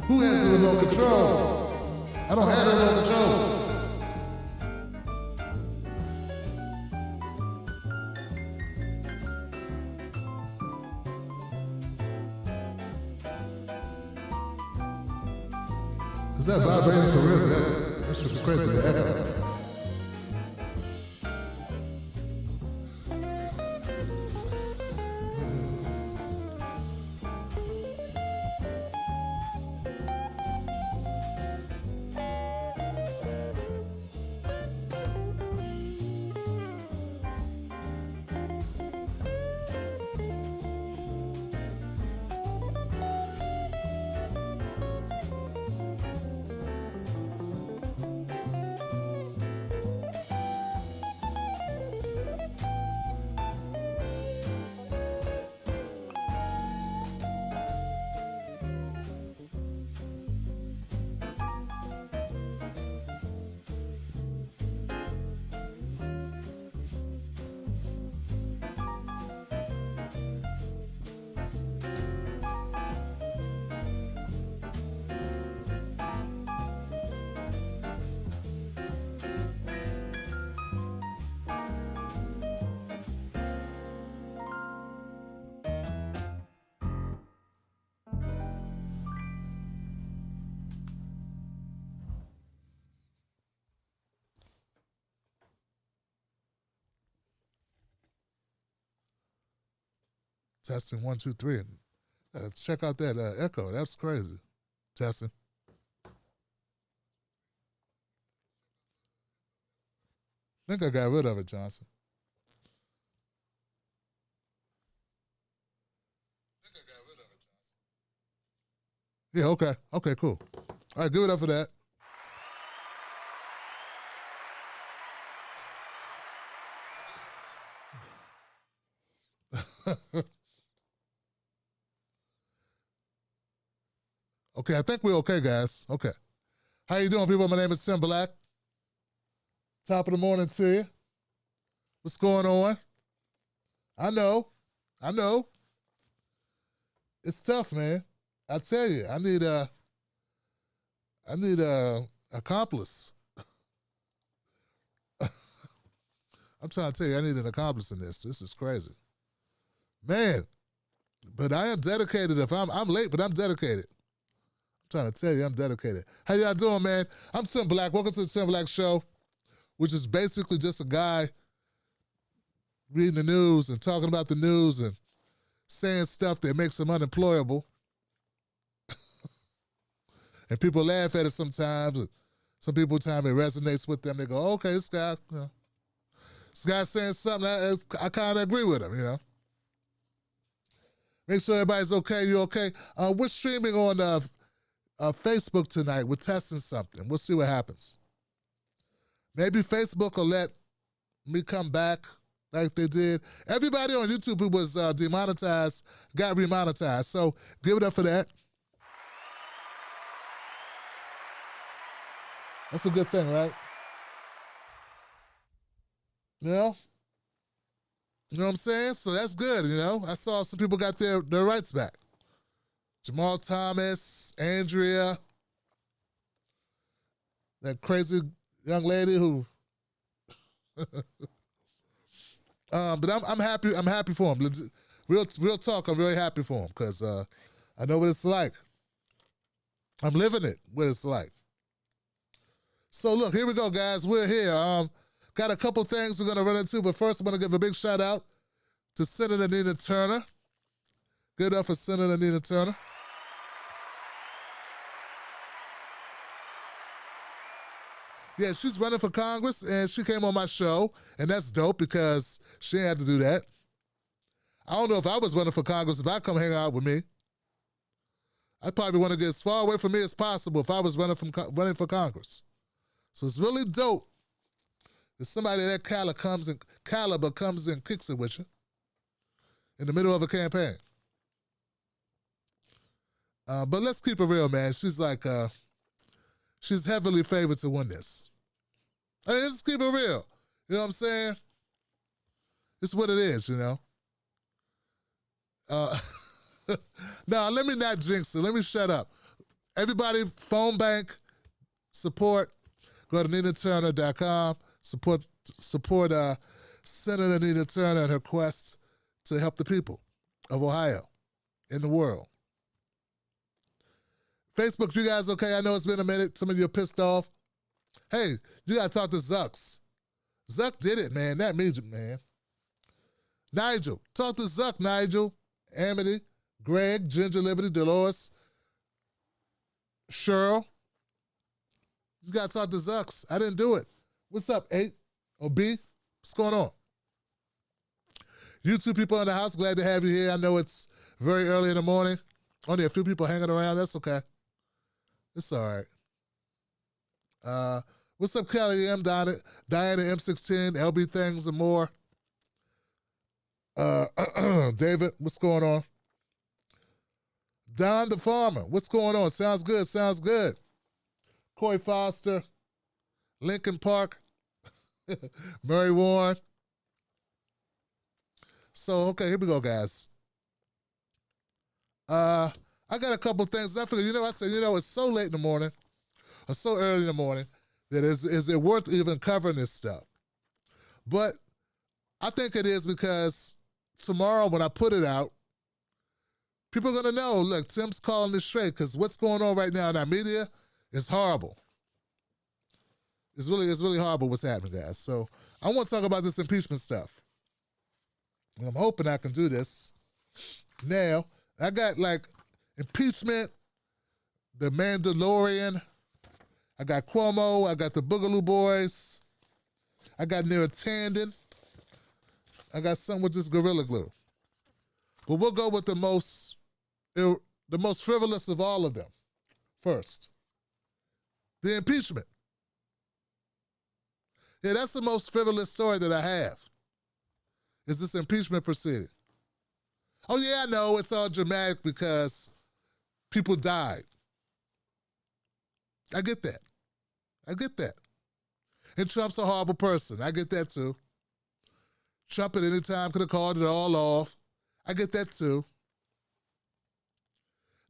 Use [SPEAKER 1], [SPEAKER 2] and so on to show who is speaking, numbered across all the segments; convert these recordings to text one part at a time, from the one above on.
[SPEAKER 1] Who has the remote control? I don't have the remote control. Is that vibrating for real? That's just crazy to echo. Testing 1, 2, 3. Check out that echo. That's crazy. Testing. I think I got rid of it, Johnson. Yeah, okay. Okay, cool. All right, give it up for that. Okay, I think we're okay, guys. Okay. How you doing, people? My name is Tim Black. Top of the morning to you. What's going on? I know. It's tough, man. I tell you, I need a accomplice. I'm trying to tell you, I need an accomplice in this. This is crazy. Man, but I am dedicated. If I'm late, but I'm dedicated. I'm trying to tell you, I'm dedicated. How y'all doing, man? I'm Tim Black. Welcome to the Tim Black Show, which is basically just a guy reading the news and talking about the news and saying stuff that makes him unemployable. And people laugh at it sometimes. And some people time it resonates with them. They go, okay, this guy, this guy's saying something I kind of agree with him, Make sure everybody's okay. You okay? We're streaming on Facebook tonight. We're testing something. We'll see what happens. Maybe Facebook will let me come back like they did. Everybody on YouTube who was demonetized got remonetized. So give it up for that. That's a good thing, right? You know what I'm saying? So that's good, I saw some people got their rights back. Jamal Thomas, Andrea, that crazy young lady who but I'm happy. I'm happy for him. Real talk. I'm very happy for him because I know what it's like. I'm living it. What it's like. So look, here we go, guys. We're here. Got a couple things we're gonna run into, but first I'm gonna give a big shout out to Senator Neera Turner. Good up for Senator Neera Turner. Yeah, she's running for Congress, and she came on my show, and that's dope because she ain't had to do that. I don't know if I was running for Congress, if I come hang out with me. I'd probably want to get as far away from me as possible if I was running for Congress. So it's really dope that somebody of that caliber comes and kicks it with you in the middle of a campaign. But let's keep it real, man. She's like, she's heavily favored to win this. I mean, let's keep it real. You know what I'm saying? It's what it is, Now, let me not jinx it. Let me shut up. Everybody, phone bank, support. Go to NinaTurner.com. Support Senator Nina Turner and her quest to help the people of Ohio in the world. Facebook, you guys okay? I know it's been a minute. Some of you are pissed off. Hey, you got to talk to Zucks. Zuck did it, man. That means it, man. Nigel, talk to Zuck, Nigel. Amity, Greg, Ginger Liberty, Dolores, Cheryl. You got to talk to Zucks. I didn't do it. What's up, 8 or B? What's going on? You two people in the house, glad to have you here. I know it's very early in the morning. Only a few people hanging around. That's okay. It's all right. What's up, Kelly M, Diana M16, LB Things and more. David, what's going on? Don the Farmer, what's going on? Sounds good, sounds good. Corey Foster, Lincoln Park, Murray Warren. So, okay, here we go, guys. I got a couple things. I figured, I said, it's so late in the morning, or so early in the morning, that is it worth even covering this stuff? But I think it is because tomorrow when I put it out, people are going to know, look, Tim's calling this straight because what's going on right now in our media is horrible. It's really horrible what's happening, guys. So I want to talk about this impeachment stuff. And I'm hoping I can do this. Now, I got like impeachment, the Mandalorian, I got Cuomo, I got the Boogaloo Boys, I got Neera Tandon, I got some with this Gorilla Glue. But we'll go with the most frivolous of all of them first. The impeachment. Yeah, that's the most frivolous story that I have, is this impeachment proceeding. Oh yeah, I know, it's all dramatic because people died. I get that. And Trump's a horrible person. I get that too. Trump at any time could have called it all off. I get that too.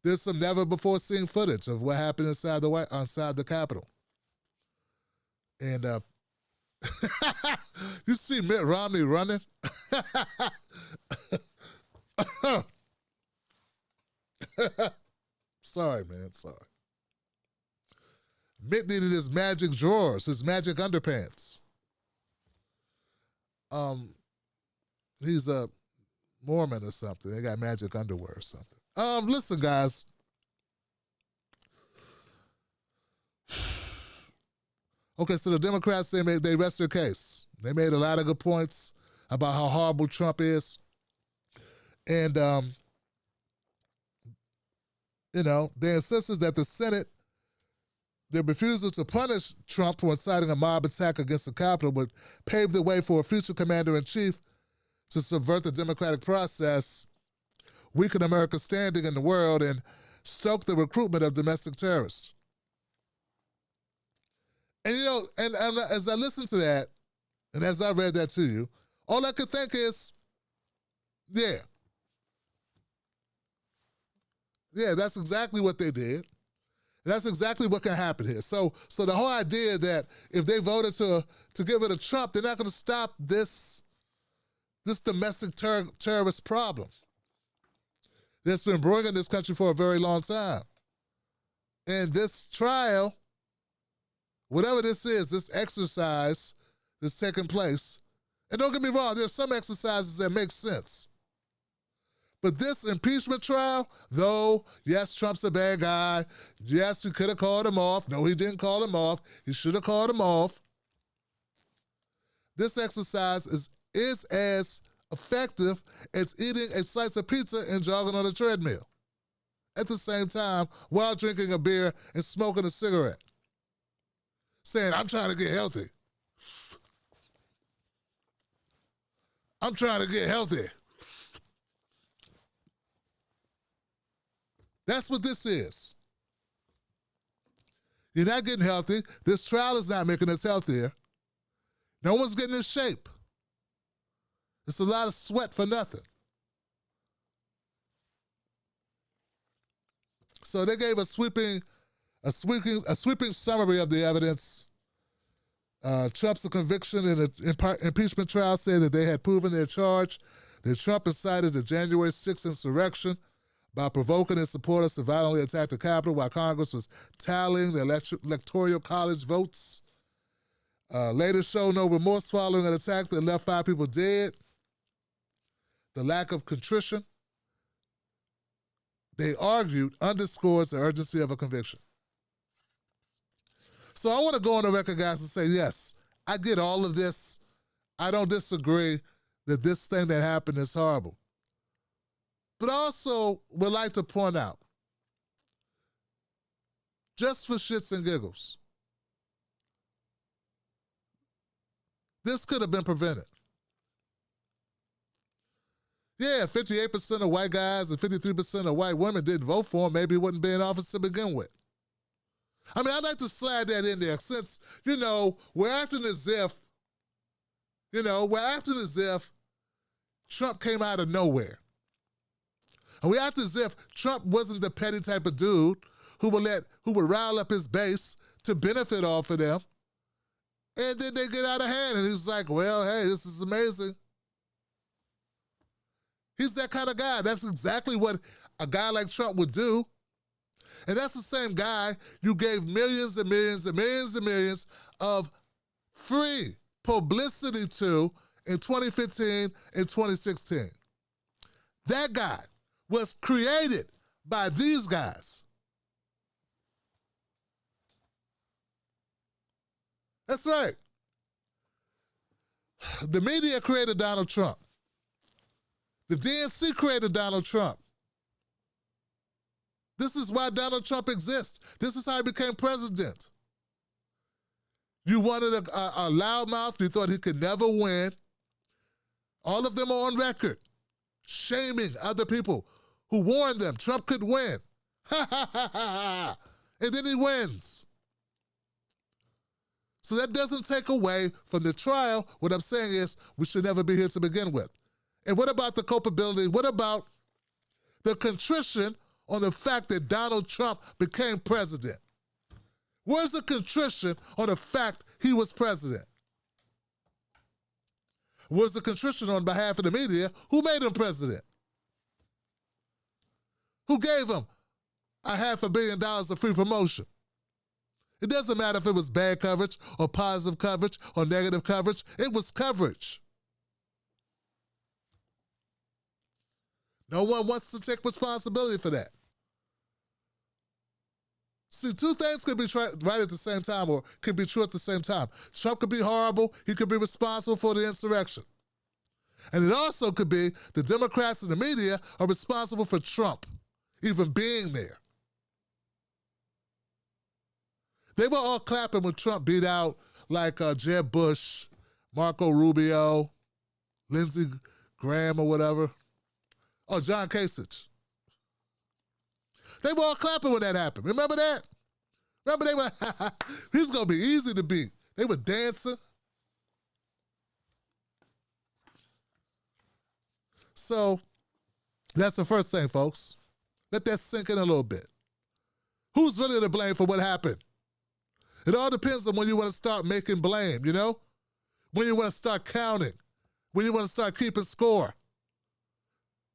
[SPEAKER 1] There's some never before seen footage of what happened inside the Capitol. And you see Mitt Romney running? Sorry, man, sorry. Mitt needed his magic drawers, his magic underpants. He's a Mormon or something. They got magic underwear or something. Listen, guys. Okay, so the Democrats, they rest their case. They made a lot of good points about how horrible Trump is. And, they insisted that the Senate, their refusal to punish Trump for inciting a mob attack against the Capitol would pave the way for a future commander-in-chief to subvert the democratic process, weaken America's standing in the world, and stoke the recruitment of domestic terrorists. And, and as I listened to that, and as I read that to you, all I could think is, yeah, that's exactly what they did. That's exactly what can happen here. So the whole idea that if they voted to get rid of Trump, they're not going to stop this domestic terrorist problem that's been brewing in this country for a very long time. And this trial, whatever this is, this exercise that's taking place, and don't get me wrong, there's some exercises that make sense. But this impeachment trial, though, yes, Trump's a bad guy. Yes, he could have called him off. No, he didn't call him off. He should have called him off. This exercise is as effective as eating a slice of pizza and jogging on a treadmill at the same time while drinking a beer and smoking a cigarette. Saying, I'm trying to get healthy. I'm trying to get healthy. That's what this is. You're not getting healthy. This trial is not making us healthier. No one's getting in shape. It's a lot of sweat for nothing. So they gave a sweeping A sweeping summary of the evidence. Trump's conviction in the impeachment trial said that they had proven their charge that Trump incited the January 6th insurrection by provoking his supporters to violently attack the Capitol while Congress was tallying the electoral college votes. Later showed no remorse following an attack that left 5 people dead. The lack of contrition, they argued, underscores the urgency of a conviction. So I want to go on the record, guys, and say, yes, I get all of this. I don't disagree that this thing that happened is horrible. But I also would like to point out, just for shits and giggles, this could have been prevented. Yeah, 58% of white guys and 53% of white women didn't vote for him. Maybe he wouldn't be in office to begin with. I mean, I'd like to slide that in there since, we're acting as if, Trump came out of nowhere. And we act as if Trump wasn't the petty type of dude who would rile up his base to benefit off of them. And then they get out of hand and he's like, well, hey, this is amazing. He's that kind of guy. That's exactly what a guy like Trump would do. And that's the same guy you gave millions and millions and millions and millions of free publicity to in 2015 and 2016. That guy was created by these guys. That's right. The media created Donald Trump. The DNC created Donald Trump. This is why Donald Trump exists. This is how he became president. You wanted a loudmouth. You thought he could never win. All of them are on record, shaming other people who warned them Trump could win. Ha, ha, ha, ha. And then he wins. So that doesn't take away from the trial. What I'm saying is we should never be here to begin with. And what about the culpability? What about the contrition on the fact that Donald Trump became president? Where's the contrition on the fact he was president? Where's the contrition on behalf of the media who made him president? Who gave him $500 million of free promotion? It doesn't matter if it was bad coverage or positive coverage or negative coverage. It was coverage. No one wants to take responsibility for that. See, two things can be right at the same time or can be true at the same time. Trump could be horrible. He could be responsible for the insurrection. And it also could be the Democrats and the media are responsible for Trump even being there. They were all clapping when Trump beat out like Jeb Bush, Marco Rubio, Lindsey Graham or whatever. Oh, John Kasich. They were all clapping when that happened. Remember that? Remember they were, he's going to be easy to beat. They were dancing. So that's the first thing, folks. Let that sink in a little bit. Who's really to blame for what happened? It all depends on when you want to start making blame, When you want to start counting. When you want to start keeping score.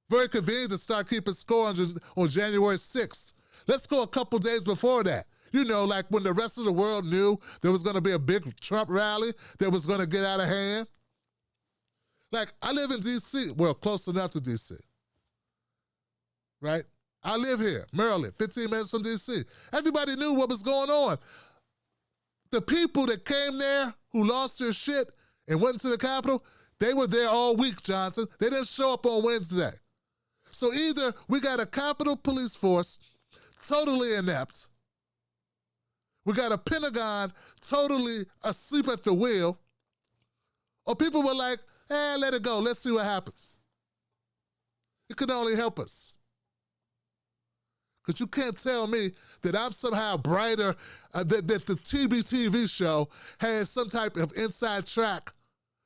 [SPEAKER 1] Very convenient to start keeping score on January 6th. Let's go a couple days before that. Like when the rest of the world knew there was going to be a big Trump rally that was going to get out of hand. Like, I live in D.C., well, close enough to D.C., right? I live here, Maryland, 15 minutes from D.C. Everybody knew what was going on. The people that came there who lost their shit and went to the Capitol, they were there all week, Johnson. They didn't show up on Wednesday. So either we got a Capitol police force totally inept, we got a Pentagon totally asleep at the wheel, or people were like, let it go, let's see what happens. It could only help us. Because you can't tell me that I'm somehow brighter, that the TBTV show has some type of inside track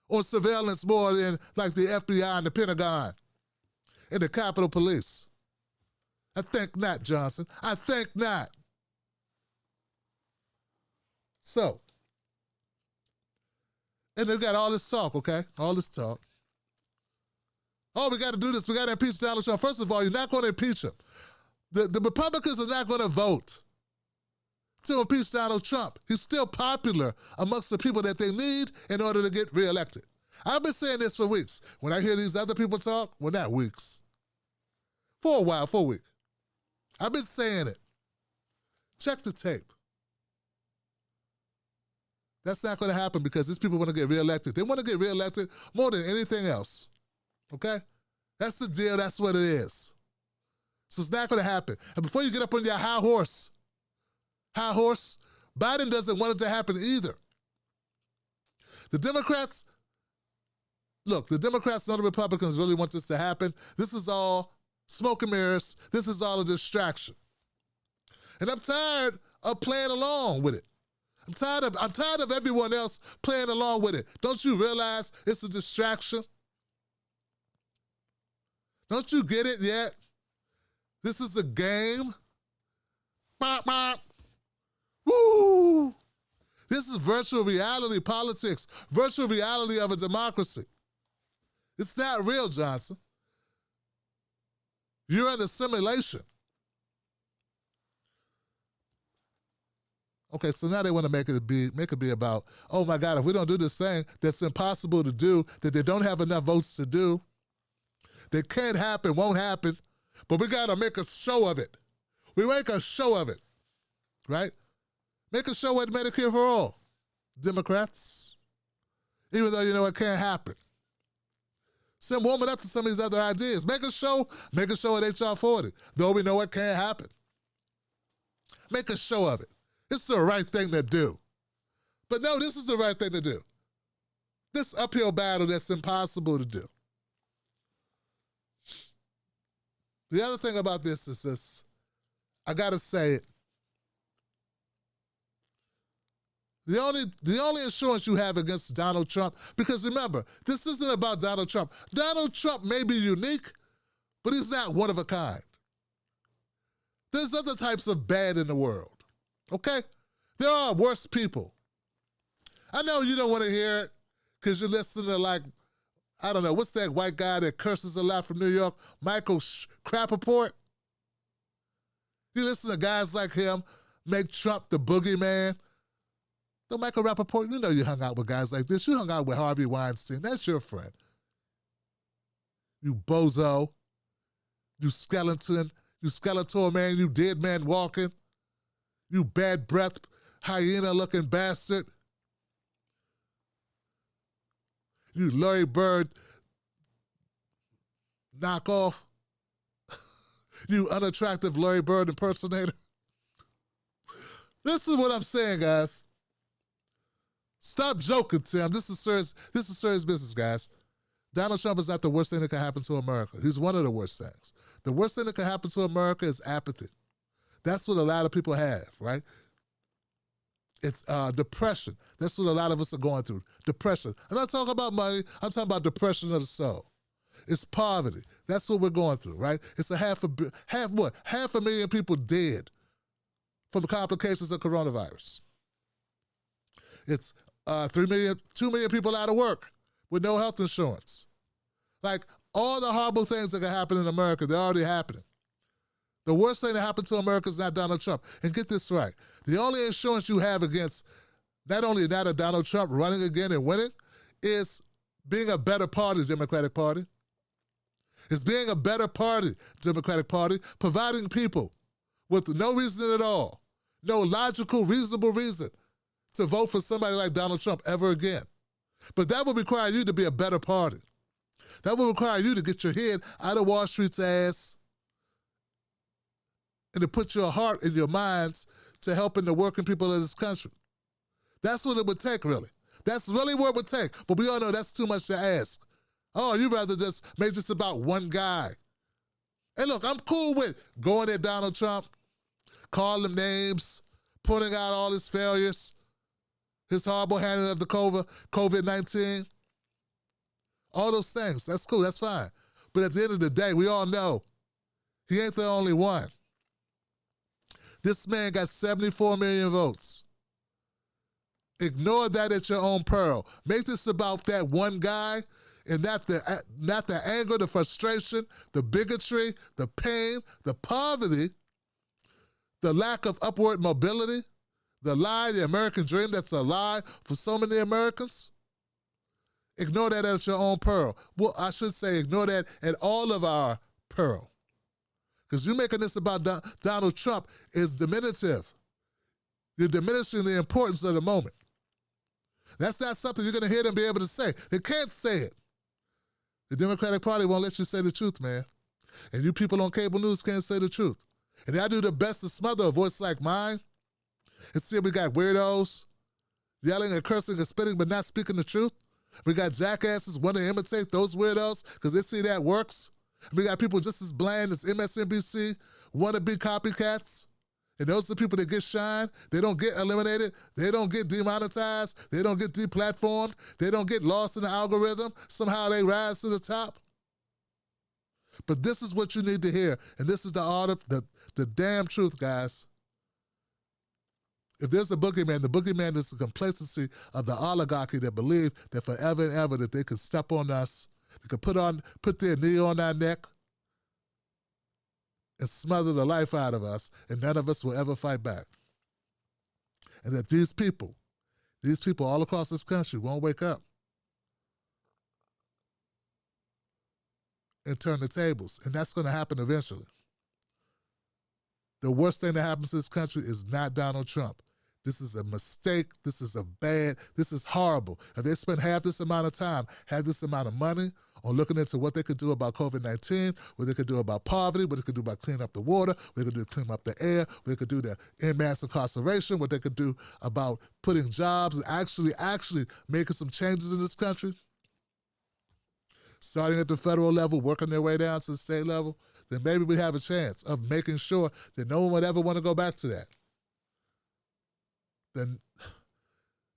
[SPEAKER 1] or surveillance more than like the FBI and the Pentagon and the Capitol Police. I think not, Johnson. I think not. So, and they've got all this talk, okay? All this talk. Oh, we got to do this. We got to impeach Donald Trump. First of all, you're not going to impeach him. The Republicans are not going to vote to impeach Donald Trump. He's still popular amongst the people that they need in order to get reelected. I've been saying this for weeks. When I hear these other people talk, well, not weeks. For a while, for a week. I've been saying it. Check the tape. That's not going to happen because these people want to get reelected. They want to get reelected more than anything else. Okay? That's the deal. That's what it is. So it's not going to happen. And before you get up on your high horse, Biden doesn't want it to happen either. The Democrats, look, the Democrats and the Republicans really want this to happen. This is all smoke and mirrors. This is all a distraction. And I'm tired of playing along with it. I'm tired of everyone else playing along with it. Don't you realize it's a distraction? Don't you get it yet? This is a game. Bop, bop. Woo! This is virtual reality politics, virtual reality of a democracy. It's not real, Johnson. You're in a simulation. Okay, so now they want to make it be about, oh my God, if we don't do this thing that's impossible to do, that they don't have enough votes to do, that can't happen, won't happen, but we got to make a show of it. We make a show of it, right? Make a show at Medicare for all, Democrats, even though you know it can't happen. Send warming up to some of these other ideas. Make a show at HR 40, though we know it can't happen. Make a show of it. It's the right thing to do. But no, this is the right thing to do. This uphill battle that's impossible to do. The other thing about this is this. I gotta say it. The only insurance you have against Donald Trump, because remember, this isn't about Donald Trump. Donald Trump may be unique, but he's not one of a kind. There's other types of bad in the world, okay? There are worse people. I know you don't want to hear it because you're listening to like, I don't know, what's that white guy that curses a lot from New York? Michael Crapaport? You listen to guys like him make Trump the boogeyman. So Michael Rappaport, you know you hung out with guys like this. You hung out with Harvey Weinstein. That's your friend. You bozo. You skeleton. You Skeletor man. You dead man walking. You bad breath, hyena-looking bastard. You Larry Bird knockoff. You unattractive Larry Bird impersonator. This is what I'm saying, guys. Stop joking, Tim. This is serious business, guys. Donald Trump is not the worst thing that can happen to America. He's one of the worst things. The worst thing that can happen to America is apathy. That's what a lot of people have, right? It's depression. That's what a lot of us are going through. Depression. I'm not talking about money. I'm talking about depression of the soul. It's poverty. That's what we're going through, right? It's half a million people dead from the complications of coronavirus. It's 2 million people out of work with no health insurance. Like, all the horrible things that can happen in America, they're already happening. The worst thing that happened to America is not Donald Trump. And get this right. The only insurance you have against not only that of Donald Trump running again and winning is being a better party, Democratic Party. It's being a better party, Democratic Party, providing people with no reason at all, no logical, reasonable reason to vote for somebody like Donald Trump ever again. But that would require you to be a better party. That would require you to get your head out of Wall Street's ass and to put your heart and your minds to helping the working people of this country. That's what it would take, really. That's really what it would take. But we all know that's too much to ask. Oh, you'd rather just make this about one guy. Hey, look, I'm cool with going at Donald Trump, calling him names, pointing out all his failures, his horrible handling of the COVID-19. All those things. That's cool. That's fine. But at the end of the day, we all know he ain't the only one. This man got 74 million votes. Ignore that at your own peril. Make this about that one guy and not the anger, the frustration, the bigotry, the pain, the poverty, the lack of upward mobility, the lie, the American dream that's a lie for so many Americans. Ignore that at your own peril. Well, I should say ignore that at all of our peril. Because you making this about Donald Trump is diminutive. You're diminishing the importance of the moment. That's not something you're going to hear them be able to say. They can't say it. The Democratic Party won't let you say the truth, man. And you people on cable news can't say the truth. And I do the best to smother a voice like mine. And see, we got weirdos yelling and cursing and spitting but not speaking the truth. We got jackasses wanting to imitate those weirdos because they see that works. We got people just as bland as MSNBC, want to be copycats. And those are the people that get shine. They don't get eliminated. They don't get demonetized. They don't get deplatformed. They don't get lost in the algorithm. Somehow they rise to the top. But this is what you need to hear. And this is the art of the damn truth, guys. If there's a boogeyman, the boogeyman is the complacency of the oligarchy that believe that forever and ever that they could step on us, they could put their knee on our neck, and smother the life out of us, and none of us will ever fight back. And that these people all across this country won't wake up and turn the tables. And that's going to happen eventually. The worst thing that happens to this country is not Donald Trump. This is a mistake. This is horrible. If they spend half this amount of time, half this amount of money on looking into what they could do about COVID-19, what they could do about poverty, what they could do about cleaning up the water, what they could do to clean up the air, what they could do to end mass incarceration, what they could do about putting jobs and actually making some changes in this country, starting at the federal level, working their way down to the state level, then maybe we have a chance of making sure that no one would ever want to go back to that. Then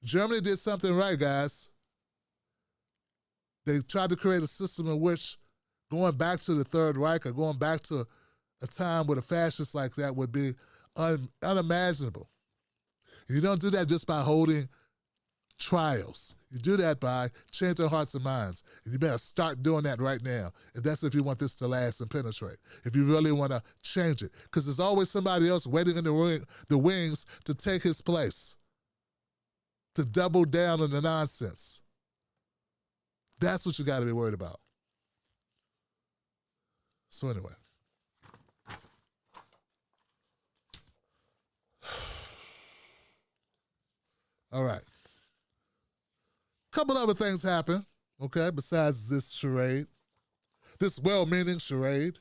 [SPEAKER 1] Germany did something right, guys. They tried to create a system in which going back to the Third Reich or going back to a time with a fascist like that would be unimaginable. You don't do that just by holding trials. You do that by changing hearts and minds. And you better start doing that right now. And that's if you want this to last and penetrate. If you really want to change it. Because there's always somebody else waiting in the wings to take his place. To double down on the nonsense. That's what you got to be worried about. So anyway. All right. Couple other things happen, okay, besides this charade. This well-meaning charade.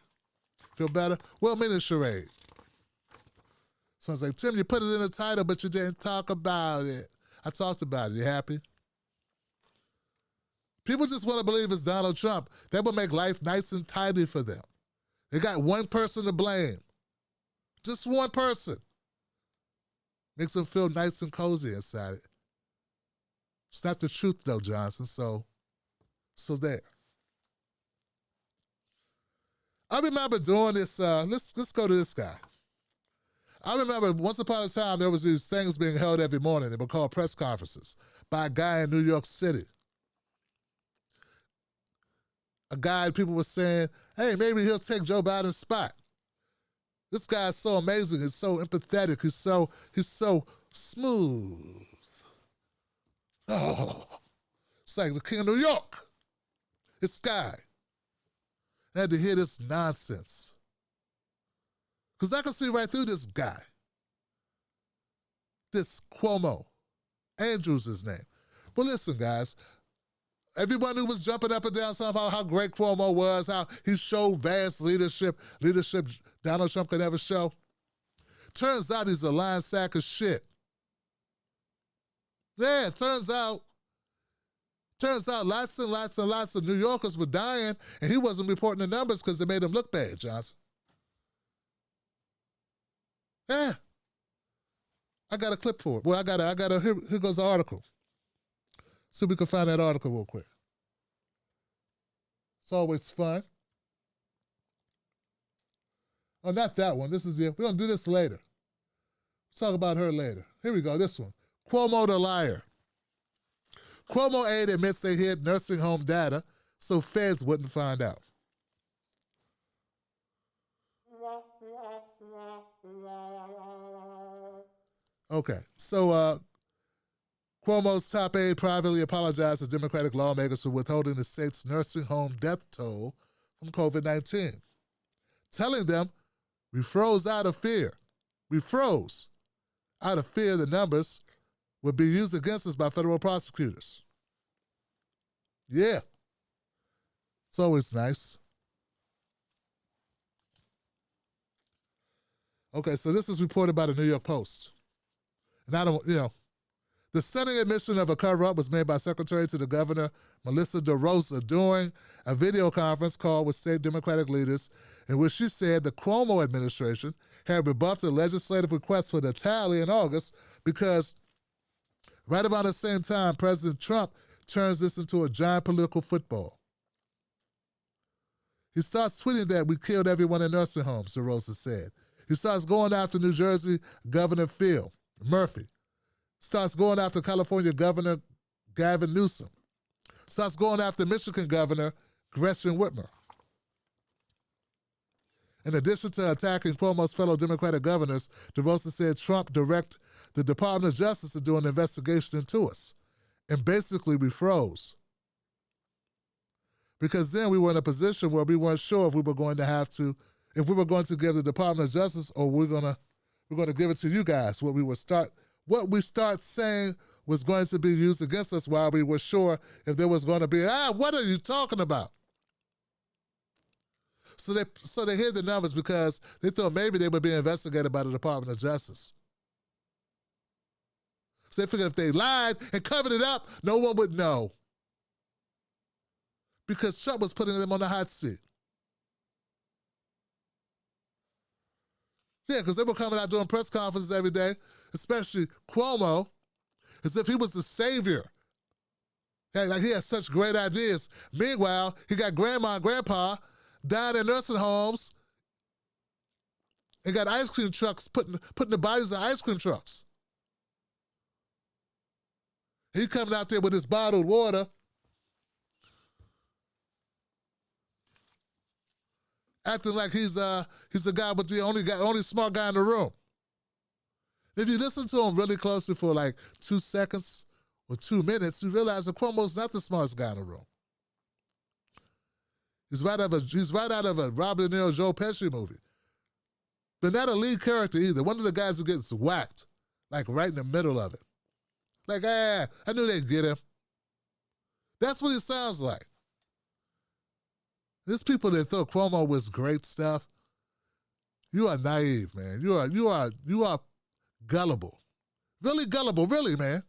[SPEAKER 1] Feel better? Well-meaning charade. Someone's like, Tim, you put it in the title, but you didn't talk about it. I talked about it. You happy? People just want to believe it's Donald Trump. That will make life nice and tidy for them. They got one person to blame. Just one person. Makes them feel nice and cozy inside it. It's not the truth, though, Johnson, so there. I remember doing this, let's go to this guy. I remember once upon a time there was these things being held every morning. They were called press conferences by a guy in New York City. A guy, people were saying, hey, maybe he'll take Joe Biden's spot. This guy is so amazing. He's so empathetic. He's so smooth. Oh, it's like the king of New York. This guy. I had to hear this nonsense. Because I can see right through this guy. This Cuomo. Andrew's his name. But listen, guys. Everyone who was jumping up and down somehow how great Cuomo was, how he showed vast leadership Donald Trump could ever show. Turns out he's a lying sack of shit. Yeah, turns out lots and lots and lots of New Yorkers were dying, and he wasn't reporting the numbers because they made him look bad, Johnson. Yeah. I got a clip for it. Well, here goes the article. See if we can find that article real quick. It's always fun. Oh, not that one. This is it. We're going to do this later. We'll talk about her later. Here we go, this one. Cuomo the liar. Cuomo aide admits they hid nursing home data so feds wouldn't find out. Okay, so Cuomo's top aide privately apologized to Democratic lawmakers for withholding the state's nursing home death toll from COVID-19, telling them, we froze out of fear. We froze out of fear the numbers would be used against us by federal prosecutors. Yeah. It's always nice. Okay, so this is reported by the New York Post. And I don't, the stunning admission of a cover-up was made by Secretary to the Governor, Melissa DeRosa, during a video conference call with state Democratic leaders in which she said the Cuomo administration had rebuffed a legislative request for the tally in August because right around the same time, President Trump turns this into a giant political football. He starts tweeting that we killed everyone in nursing homes, DeRosa said. He starts going after New Jersey Governor Phil Murphy. Starts going after California Governor Gavin Newsom. Starts going after Michigan Governor Gretchen Whitmer. In addition to attacking Cuomo's fellow Democratic governors, DeRosa said Trump directed the Department of Justice to do an investigation into us. And basically we froze. Because then we were in a position where we weren't sure if we were going to give the Department of Justice or we're going to give it to you guys. What we start saying was going to be used against us while we were sure if there was going to be, what are you talking about? So they hid the numbers because they thought maybe they would be investigated by the Department of Justice. So they figured if they lied and covered it up, no one would know. Because Trump was putting them on the hot seat. Yeah, because they were coming out doing press conferences every day, especially Cuomo, as if he was the savior. Like he had such great ideas. Meanwhile, he got grandma and grandpa down in nursing homes and got ice cream trucks, putting the bodies in ice cream trucks. He coming out there with his bottled water, acting like he's a guy with the only smart guy in the room. If you listen to him really closely for like 2 seconds or 2 minutes, you realize that Cuomo's not the smartest guy in the room. He's right out of a Robert De Niro, Joe Pesci movie. But not a lead character either. One of the guys who gets whacked, like right in the middle of it. Like, I knew they'd get him. That's what he sounds like. There's people that thought Cuomo was great stuff. You are naive, man. You are gullible. Really gullible, really, man.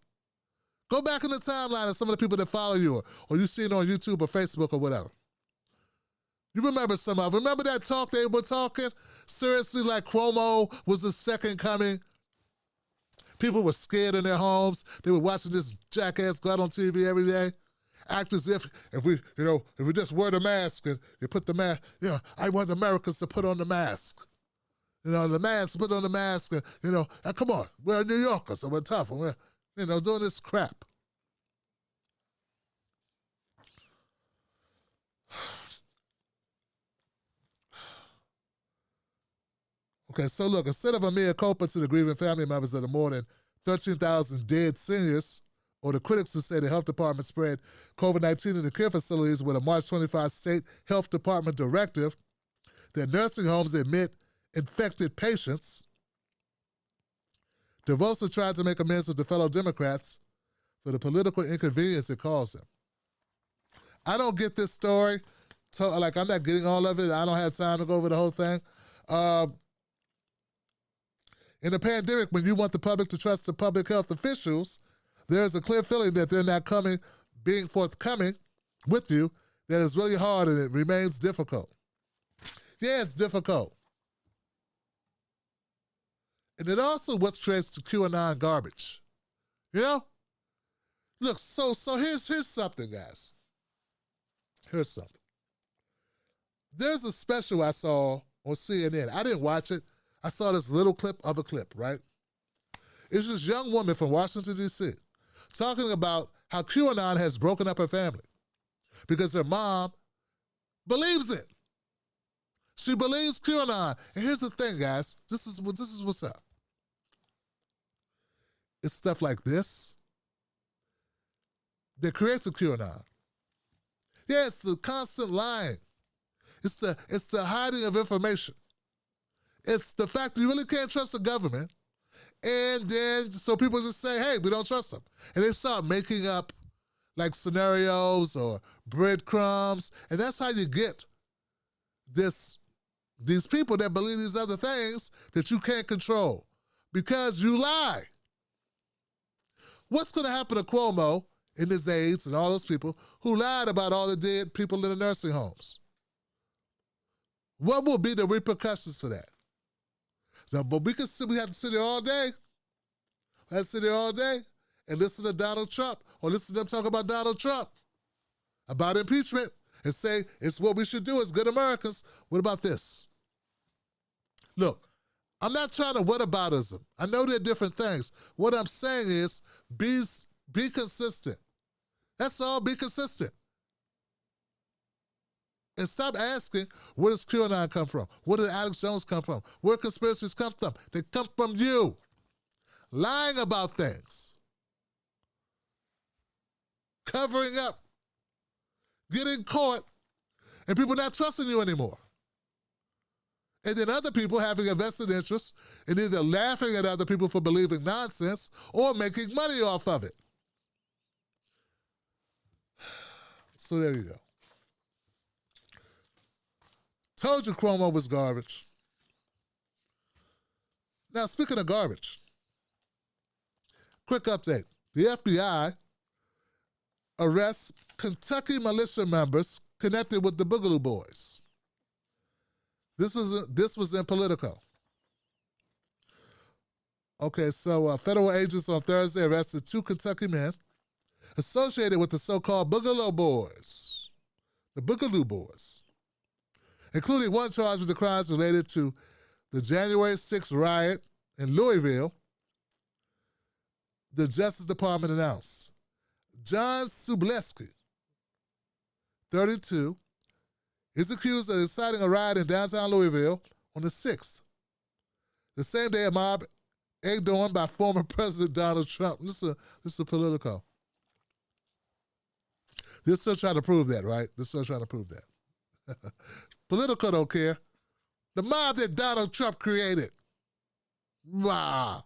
[SPEAKER 1] Go back in the timeline of some of the people that follow you or you see it on YouTube or Facebook or whatever. You remember some of them. Remember that talk they were talking? Seriously, like Cuomo was the second coming. People were scared in their homes. They were watching this jackass go out on TV every day. Act as if we just wear the mask and you put the mask, I want Americans to put on the mask. The mask, put on the mask, and, come on, we're New Yorkers, so we're tough, and we're, doing this crap. Okay, so look, instead of a mea culpa to the grieving family members of the more than 13,000 dead seniors, or the critics who say the health department spread COVID-19 in the care facilities with a March 25 state health department directive that nursing homes admit infected patients, DeRosa tried to make amends with the fellow Democrats for the political inconvenience it caused them. I don't get this story. I'm not getting all of it. I don't have time to go over the whole thing. In a pandemic, when you want the public to trust the public health officials, there's a clear feeling that they're not being forthcoming with you, that is really hard and it remains difficult. Yeah, it's difficult. And it also what creates the QAnon garbage. Look, so here's something, guys. Here's something. There's a special I saw on CNN. I didn't watch it. I saw this little clip of a clip, right? It's this young woman from Washington, D.C., talking about how QAnon has broken up her family because her mom believes it. She believes QAnon. And here's the thing, guys. This is what's up. It's stuff like this that creates a QAnon. Yeah, it's the constant lying. It's the hiding of information. It's the fact that you really can't trust the government. And then, so people just say, hey, we don't trust them. And they start making up like scenarios or breadcrumbs. And that's how you get these people that believe these other things that you can't control because you lie. What's going to happen to Cuomo and his aides and all those people who lied about all the dead people in the nursing homes? What will be the repercussions for that? So, but we have to sit there all day. We have to sit there all day and listen to Donald Trump or listen to them talk about Donald Trump, about impeachment, and say it's what we should do as good Americans. What about this? Look, I'm not trying to whataboutism. I know they're different things. What I'm saying is be consistent. That's all, be consistent. And stop asking, where does QAnon come from? Where did Alex Jones come from? Where conspiracies come from? They come from you. Lying about things. Covering up. Getting caught. And people not trusting you anymore. And then other people having a vested interest in either laughing at other people for believing nonsense or making money off of it. So there you go. Told you Cuomo was garbage. Now, speaking of garbage, quick update. The FBI arrests Kentucky militia members connected with the Boogaloo Boys. This was in Politico. Okay, so federal agents on Thursday arrested 2 Kentucky men associated with the so-called Boogaloo Boys. The Boogaloo Boys. Including one charged with the crimes related to the January 6th riot in Louisville, the Justice Department announced. John Subleski, 32, is accused of inciting a riot in downtown Louisville on the 6th, the same day a mob egged on by former President Donald Trump. This is Politico. They're still trying to prove that, right? They're still trying to prove that. Politico don't care. The mob that Donald Trump created. Wow.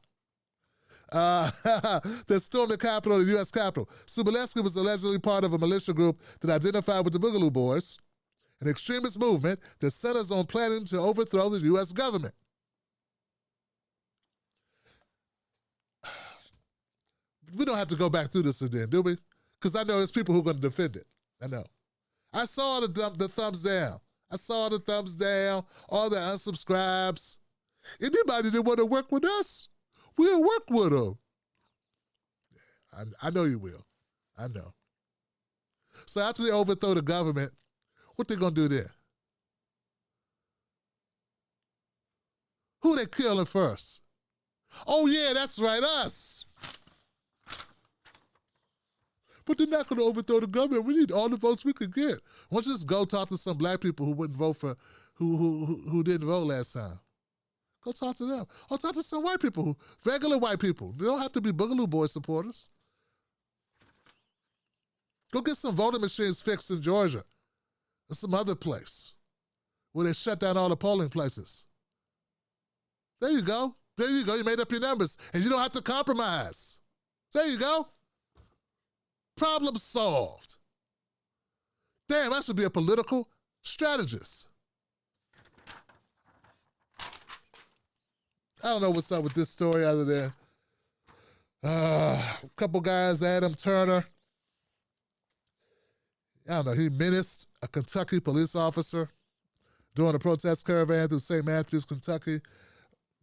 [SPEAKER 1] That stormed the Capitol, the U.S. Capitol. Subleski was allegedly part of a militia group that identified with the Boogaloo Boys, an extremist movement that centers on planning to overthrow the U.S. government. We don't have to go back through this again, do we? Because I know there's people who are going to defend it. I know. I saw the thumbs down. I saw the thumbs down, all the unsubscribes. Anybody that want to work with us, we'll work with them. I know you will. I know. So after they overthrow the government, what they going to do there? Who they killing first? Oh, yeah, that's right, us. But they're not going to overthrow the government. We need all the votes we could get. Why don't you just go talk to some black people who wouldn't vote for, who didn't vote last time? Go talk to them. Or talk to some white people, regular white people. They don't have to be Boogaloo Boy supporters. Go get some voting machines fixed in Georgia or some other place where they shut down all the polling places. There you go. There you go. You made up your numbers. And you don't have to compromise. There you go. Problem solved. Damn, I should be a political strategist. I don't know what's up with this story other than a couple guys, Adam Turner. I don't know, he menaced a Kentucky police officer during a protest caravan through St. Matthews, Kentucky.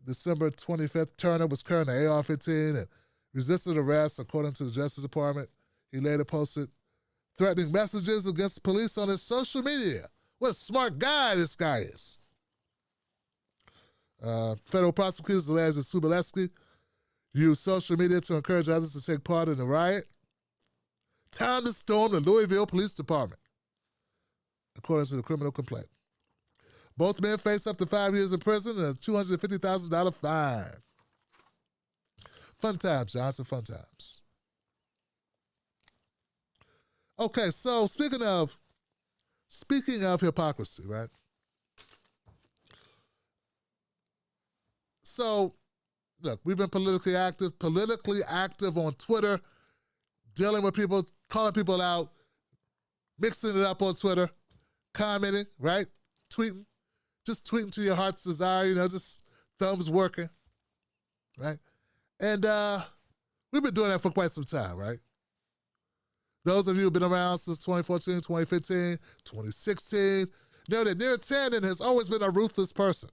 [SPEAKER 1] December 25th, Turner was carrying an AR-15 and resisted arrest, according to the Justice Department. He later posted threatening messages against police on his social media. What a smart guy this guy is. Federal prosecutors allege that Subleski used social media to encourage others to take part in the riot. Time to storm the Louisville Police Department, according to the criminal complaint. Both men face up to 5 years in prison and a $250,000 fine. Fun times, Johnson, fun times. Okay, so speaking of hypocrisy, right? So, look, we've been politically active on Twitter, dealing with people, calling people out, mixing it up on Twitter, commenting, right? Tweeting, just tweeting to your heart's desire, just thumbs working, right? And we've been doing that for quite some time, right? Those of you who've been around since 2014, 2015, 2016, know that Neera Tanden has always been a ruthless person.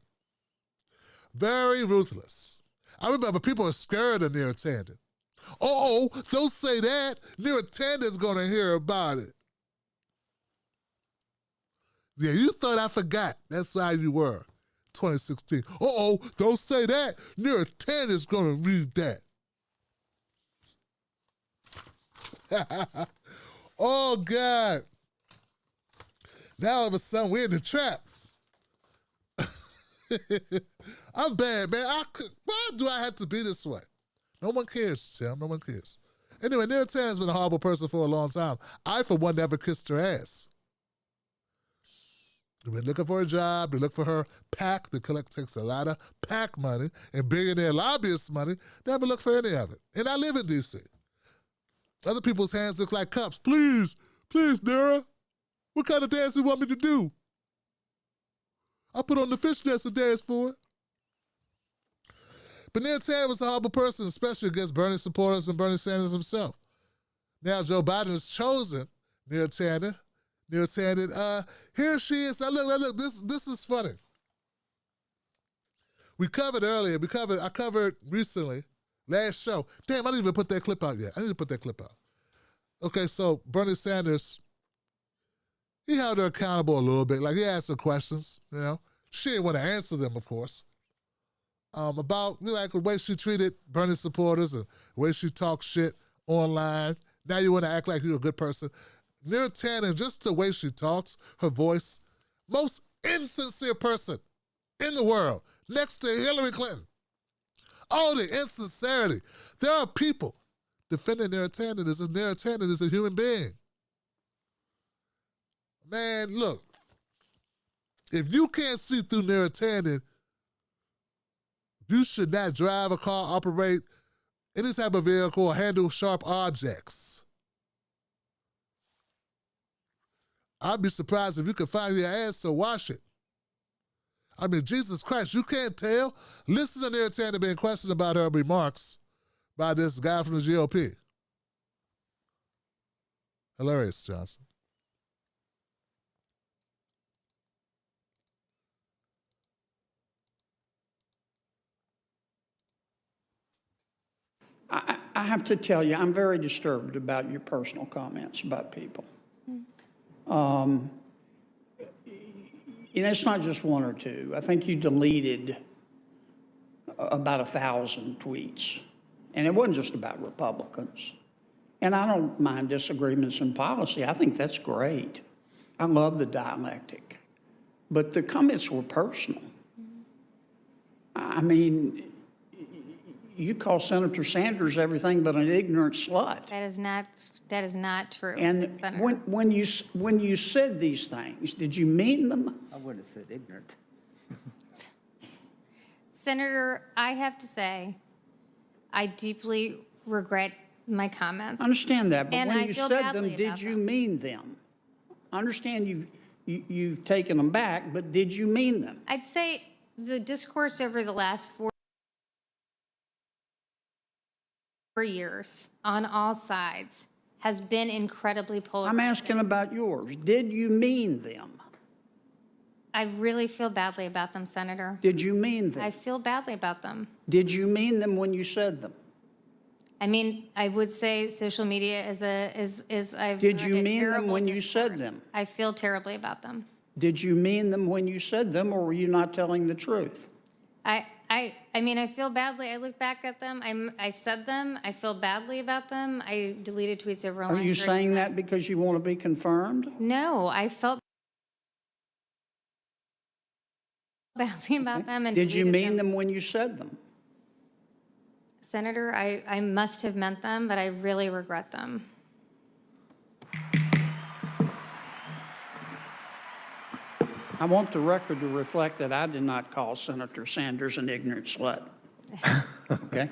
[SPEAKER 1] Very ruthless. I remember people are scared of Neera Tanden. Oh, don't say that. Neera Tanden's going to hear about it. Yeah, you thought I forgot. That's how you were, 2016. Don't say that. Neera Tanden's going to read that. Oh, God. Now all of a sudden we're in the trap. I'm bad, man. Why do I have to be this way? No one cares, Tim. No one cares. Anyway, Neera Tanden's been a horrible person for a long time. I, for one, never kissed her ass. We've been looking for a job. They look for her PAC. The collect takes a lot of PAC money and billionaire lobbyist money. Never look for any of it. And I live in D.C. Other people's hands look like cups. Please, Neera. What kind of dance do you want me to do? I put on the fishnets and dance for it. But Neera Tanden was a horrible person, especially against Bernie supporters and Bernie Sanders himself. Now Joe Biden has chosen Neera Tanden. Here she is. Now look, this is funny. I covered recently, last show. Damn, I didn't even put that clip out yet. I need to put that clip out. Okay, so Bernie Sanders, he held her accountable a little bit. Like, he asked her questions, She didn't want to answer them, of course. About the way she treated Bernie supporters and the way she talked shit online. Now you want to act like you're a good person. Neera Tanden, just the way she talks, her voice, most insincere person in the world, next to Hillary Clinton. All the insincerity. There are people defending Neera Tanden as if Neera Tanden is a human being. Man, look, if you can't see through Neera Tanden, you should not drive a car, operate any type of vehicle, or handle sharp objects. I'd be surprised if you could find your ass to wash it. I mean, Jesus Christ, you can't tell. Listen to Neera Tanden being questioned about her remarks by this guy from the GOP. Hilarious, Johnson.
[SPEAKER 2] I have to tell you, I'm very disturbed about your personal comments about people. It's not just one or two. I think you deleted about 1,000 tweets. And it wasn't just about Republicans. And I don't mind disagreements in policy. I think that's great. I love the dialectic. But the comments were personal. I mean, you call Senator Sanders everything but an ignorant slut.
[SPEAKER 3] That is not true.
[SPEAKER 2] And when you said these things, did you mean them?
[SPEAKER 4] I wouldn't have said ignorant.
[SPEAKER 3] Senator, I have to say, I deeply regret my comments.
[SPEAKER 2] I understand that, but
[SPEAKER 3] And
[SPEAKER 2] when
[SPEAKER 3] I
[SPEAKER 2] you
[SPEAKER 3] feel
[SPEAKER 2] said
[SPEAKER 3] badly
[SPEAKER 2] them, did
[SPEAKER 3] about
[SPEAKER 2] you
[SPEAKER 3] them.
[SPEAKER 2] mean them? I understand you've taken them back, but did you mean them?
[SPEAKER 3] I'd say the discourse over the last 4 years on all sides has been incredibly polarizing.
[SPEAKER 2] I'm asking about yours. Did you mean them?
[SPEAKER 3] I really feel badly about them, Senator.
[SPEAKER 2] Did you mean them?
[SPEAKER 3] I feel badly about them.
[SPEAKER 2] Did you mean them when you said them?
[SPEAKER 3] I mean, I would say social media is I've
[SPEAKER 2] Did
[SPEAKER 3] heard
[SPEAKER 2] you
[SPEAKER 3] a
[SPEAKER 2] mean them
[SPEAKER 3] terrible
[SPEAKER 2] when you said
[SPEAKER 3] discourse.
[SPEAKER 2] them?
[SPEAKER 3] I feel terribly about them.
[SPEAKER 2] Did you mean them when you said them, or were you not telling the truth?
[SPEAKER 3] I mean, I feel badly. I look back at them. I said them. I feel badly about them. I deleted tweets over.
[SPEAKER 2] Are you saying that because you want to be confirmed?
[SPEAKER 3] No, I felt badly about them and
[SPEAKER 2] Did you
[SPEAKER 3] deleted
[SPEAKER 2] mean them when you said them?
[SPEAKER 3] Senator, I must have meant them, but I really regret them.
[SPEAKER 2] I want the record to reflect that I did not call Senator Sanders an ignorant slut. Okay?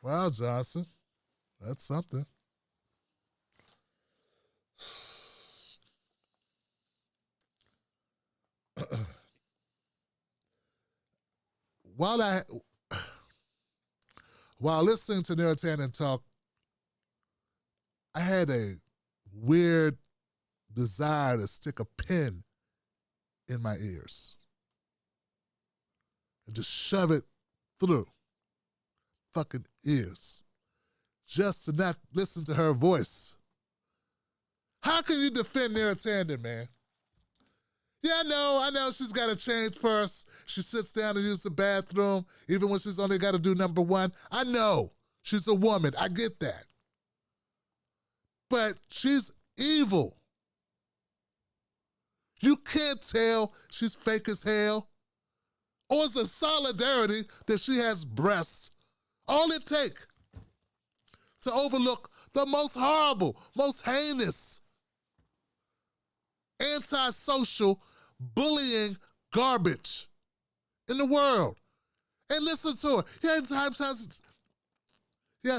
[SPEAKER 1] Well, Johnson, that's something. While listening to Neera Tanden talk, I had a weird desire to stick a pin in my ears and just shove it through fucking ears just to not listen to her voice. How can you defend Neera Tanden, man? Yeah, I know she's got to change first. She sits down and uses the bathroom, even when she's only got to do number one. I know. She's a woman. I get that. But she's evil. You can't tell she's fake as hell. Or it's a solidarity that she has breasts. All it takes to overlook the most horrible, most heinous, antisocial, bullying garbage in the world. And listen to her. He has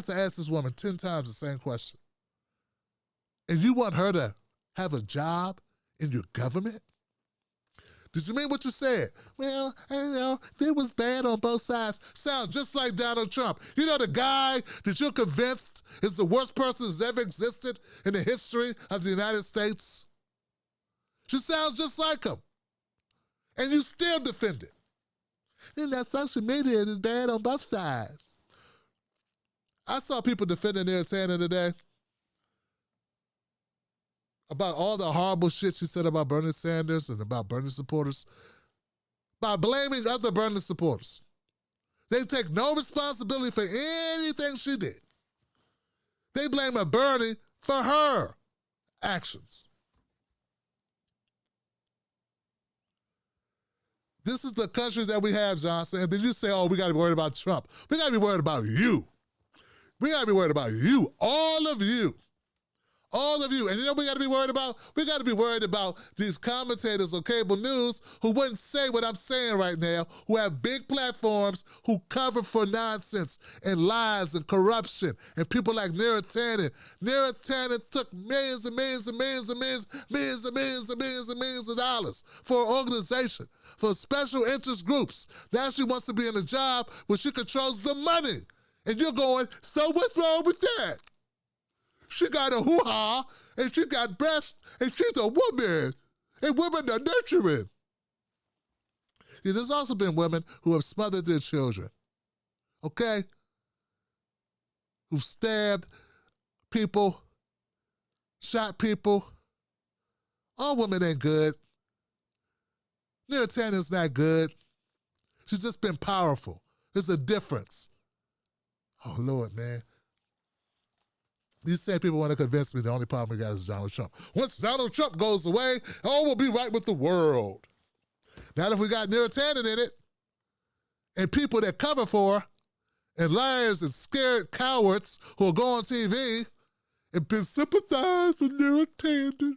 [SPEAKER 1] to ask this woman 10 times the same question. And you want her to have a job in your government? Did you mean what you said? Well, it was bad on both sides. Sounds just like Donald Trump. You know, the guy that you're convinced is the worst person that's ever existed in the history of the United States? She sounds just like him. And you still defend it. And that social media is bad on both sides. I saw people defending Neera Tanden today about all the horrible shit she said about Bernie Sanders and about Bernie supporters by blaming other Bernie supporters. They take no responsibility for anything she did. They blame Bernie for her actions. This is the country that we have, Johnson. And then you say, we got to be worried about Trump. We got to be worried about you. We got to be worried about you, all of you. All of you. And you know what we got to be worried about? We got to be worried about these commentators on cable news who wouldn't say what I'm saying right now, who have big platforms, who cover for nonsense and lies and corruption, and people like Neera Tanden. Neera Tanden took millions and millions and millions and millions, millions and millions and millions and millions of dollars for an organization, for special interest groups. Now she wants to be in a job where she controls the money. And you're going, so what's wrong with that? She got a hoo-ha, and she got breasts, and she's a woman. And women are nurturing. Yeah, there's also been women who have smothered their children, okay? Who've stabbed people, shot people. All women ain't good. Neera Tanden's not good. She's just been powerful. There's a difference. Oh, Lord, man. These same people want to convince me the only problem we got is Donald Trump. Once Donald Trump goes away, all will be right with the world. Now, if we got Neera Tanden in it, and people that cover for her, and liars and scared cowards who will go on TV and been sympathized with Neera Tanden,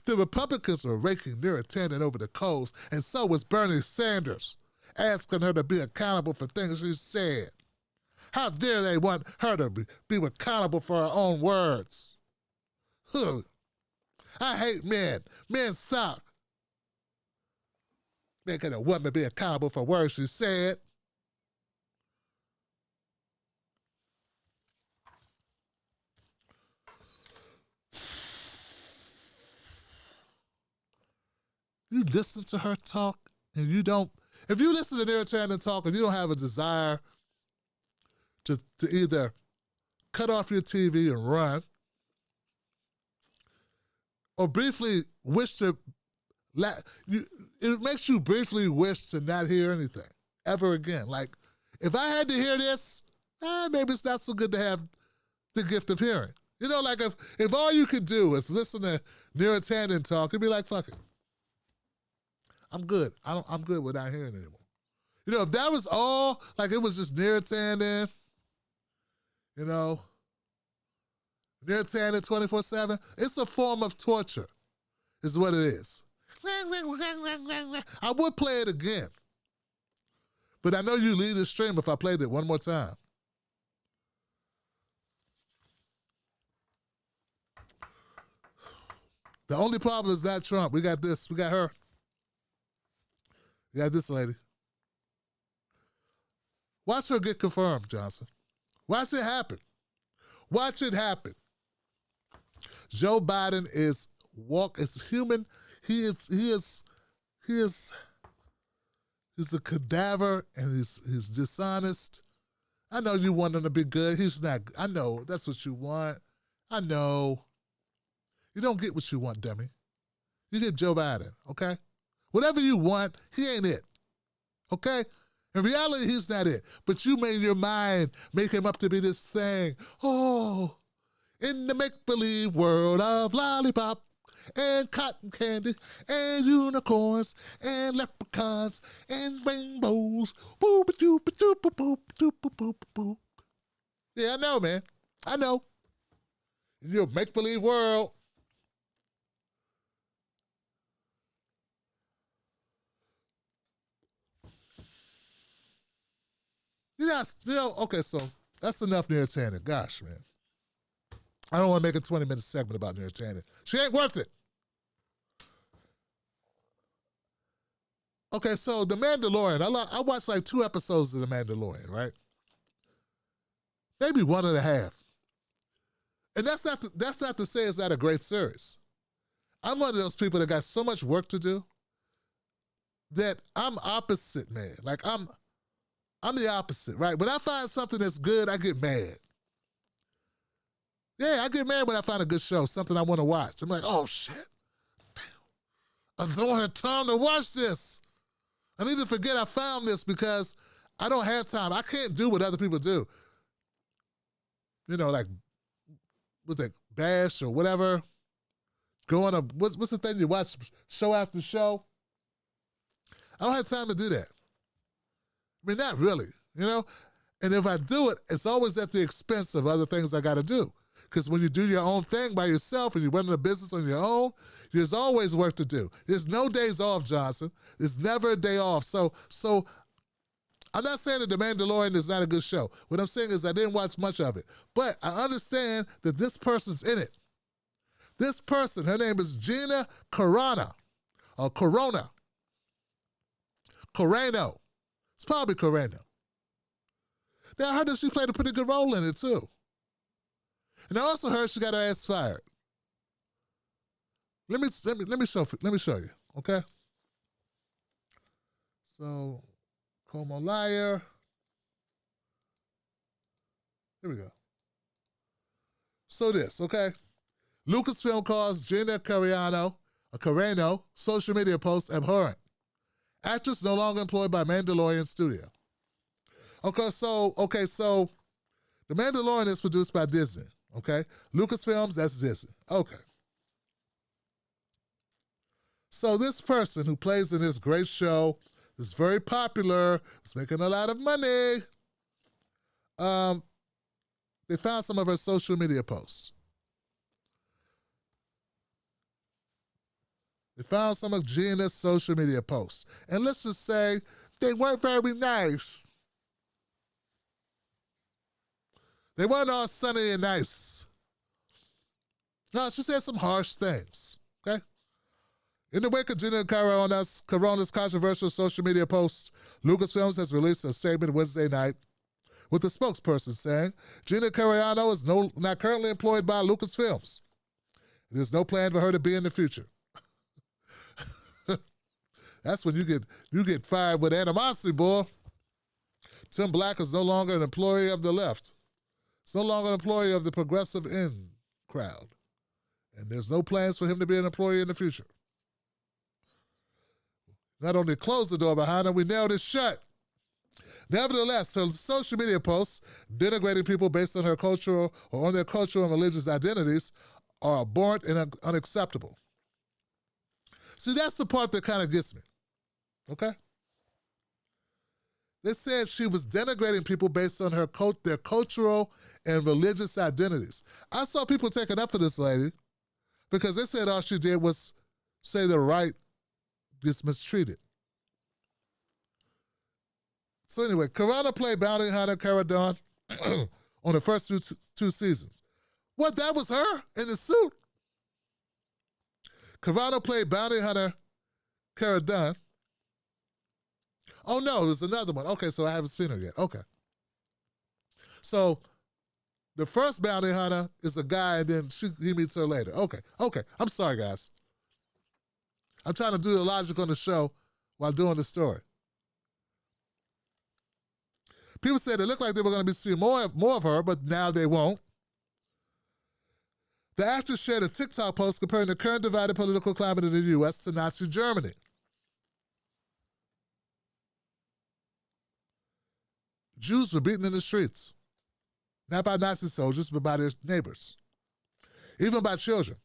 [SPEAKER 1] the Republicans are raking Neera Tanden over the coals, and so was Bernie Sanders, asking her to be accountable for things she said. How dare they want her to be accountable for her own words? I hate men. Men suck. Making a woman be accountable for words she said. You listen to her talk and you don't, if you listen to Neera Tanden talk and you don't have a desire to either cut off your TV and run, or briefly wish to, it makes you briefly wish to not hear anything ever again. Like, if I had to hear this, maybe it's not so good to have the gift of hearing. You know, like if all you could do is listen to Neera Tanden talk, you'd be like, fuck it. I'm good. I'm good without hearing anymore. You know, if that was all, like it was just Neera Tanden, you know, Neera Tanden 24/7, it's a form of torture, is what it is. I would play it again, but I know you leave the stream if I played it one more time. The only problem is not Trump. We got this. We got her. We got this lady. Watch her get confirmed, Johnson. Watch it happen. Watch it happen. Joe Biden is human. He's a cadaver and he's dishonest. I know you want him to be good. He's not. I know that's what you want. I know. You don't get what you want, dummy. You get Joe Biden, okay? Whatever you want, he ain't it, okay? In reality, he's not it. But you made your mind make him up to be this thing. Oh, in the make-believe world of lollipop and cotton candy and unicorns and leprechauns and rainbows. Boop-a-doop-a-doop-a-boop-a-doop-a-boop-a-boop. Yeah, I know, man. I know. In your make-believe world, okay, so that's enough Neera Tanden. Gosh, man. I don't want to make a 20-minute segment about Neera Tanden. She ain't worth it. Okay, so The Mandalorian. I watched like 2 episodes of The Mandalorian, right? Maybe 1.5. And that's not to say it's not a great series. I'm one of those people that got so much work to do that I'm opposite, man. Like I'm the opposite, right? When I find something that's good, I get mad. Yeah, I get mad when I find a good show, something I want to watch. I'm like, oh, shit. Damn. I don't have time to watch this. I need to forget I found this because I don't have time. I can't do what other people do. You know, like, what's that, Bash or whatever? Go on what's the thing you watch show after show? I don't have time to do that. I mean, not really, you know? And if I do it, it's always at the expense of other things I got to do. Because when you do your own thing by yourself and you run a business on your own, there's always work to do. There's no days off, Johnson. There's never a day off. So I'm not saying that The Mandalorian is not a good show. What I'm saying is I didn't watch much of it. But I understand that this person's in it. This person, her name is Gina Carano, or Corona. Corano. It's probably Corano. Now, I heard that she played a pretty good role in it, too. And I also heard she got her ass fired. Let me show you, okay? So, Cuomo liar. Here we go. So this, okay? Lucasfilm calls Gina Carano social media post abhorrent. Actress no longer employed by Mandalorian Studio. Okay, so The Mandalorian is produced by Disney, okay? Lucasfilms, that's Disney. Okay. So this person who plays in this great show, is very popular, is making a lot of money. They found some of her social media posts. They found some of Gina's social media posts. And let's just say they weren't very nice. They weren't all sunny and nice. No, she said some harsh things, okay? In the wake of Gina Carano's controversial social media posts, Lucasfilms has released a statement Wednesday night with the spokesperson saying, Gina Carano is not currently employed by Lucasfilms. There's no plan for her to be in the future. That's when you get fired with animosity, boy. Tim Black is no longer an employee of the left. He's no longer an employee of the progressive in crowd. And there's no plans for him to be an employee in the future. Not only closed the door behind her, we nailed it shut. Nevertheless, her social media posts denigrating people based on her cultural or on their cultural and religious identities are abhorrent and unacceptable. See, that's the part that kind of gets me. Okay? They said she was denigrating people based on their cultural and religious identities. I saw people taking up for this lady because they said all she did was say the right gets mistreated. So anyway, Carano played bounty hunter Cara Dawn on the first two seasons. What, that was her in the suit? Carano played bounty hunter Cara Dawn. Oh no, it was another one. Okay, so I haven't seen her yet. Okay. So the first bounty hunter is a guy and then he meets her later. Okay. I'm sorry, guys. I'm trying to do the logic on the show while doing the story. People said it looked like they were going to be seeing more of her, but now they won't. The actress shared a TikTok post comparing the current divided political climate in the U.S. to Nazi Germany. Jews were beaten in the streets, not by Nazi soldiers, but by their neighbors, even by children.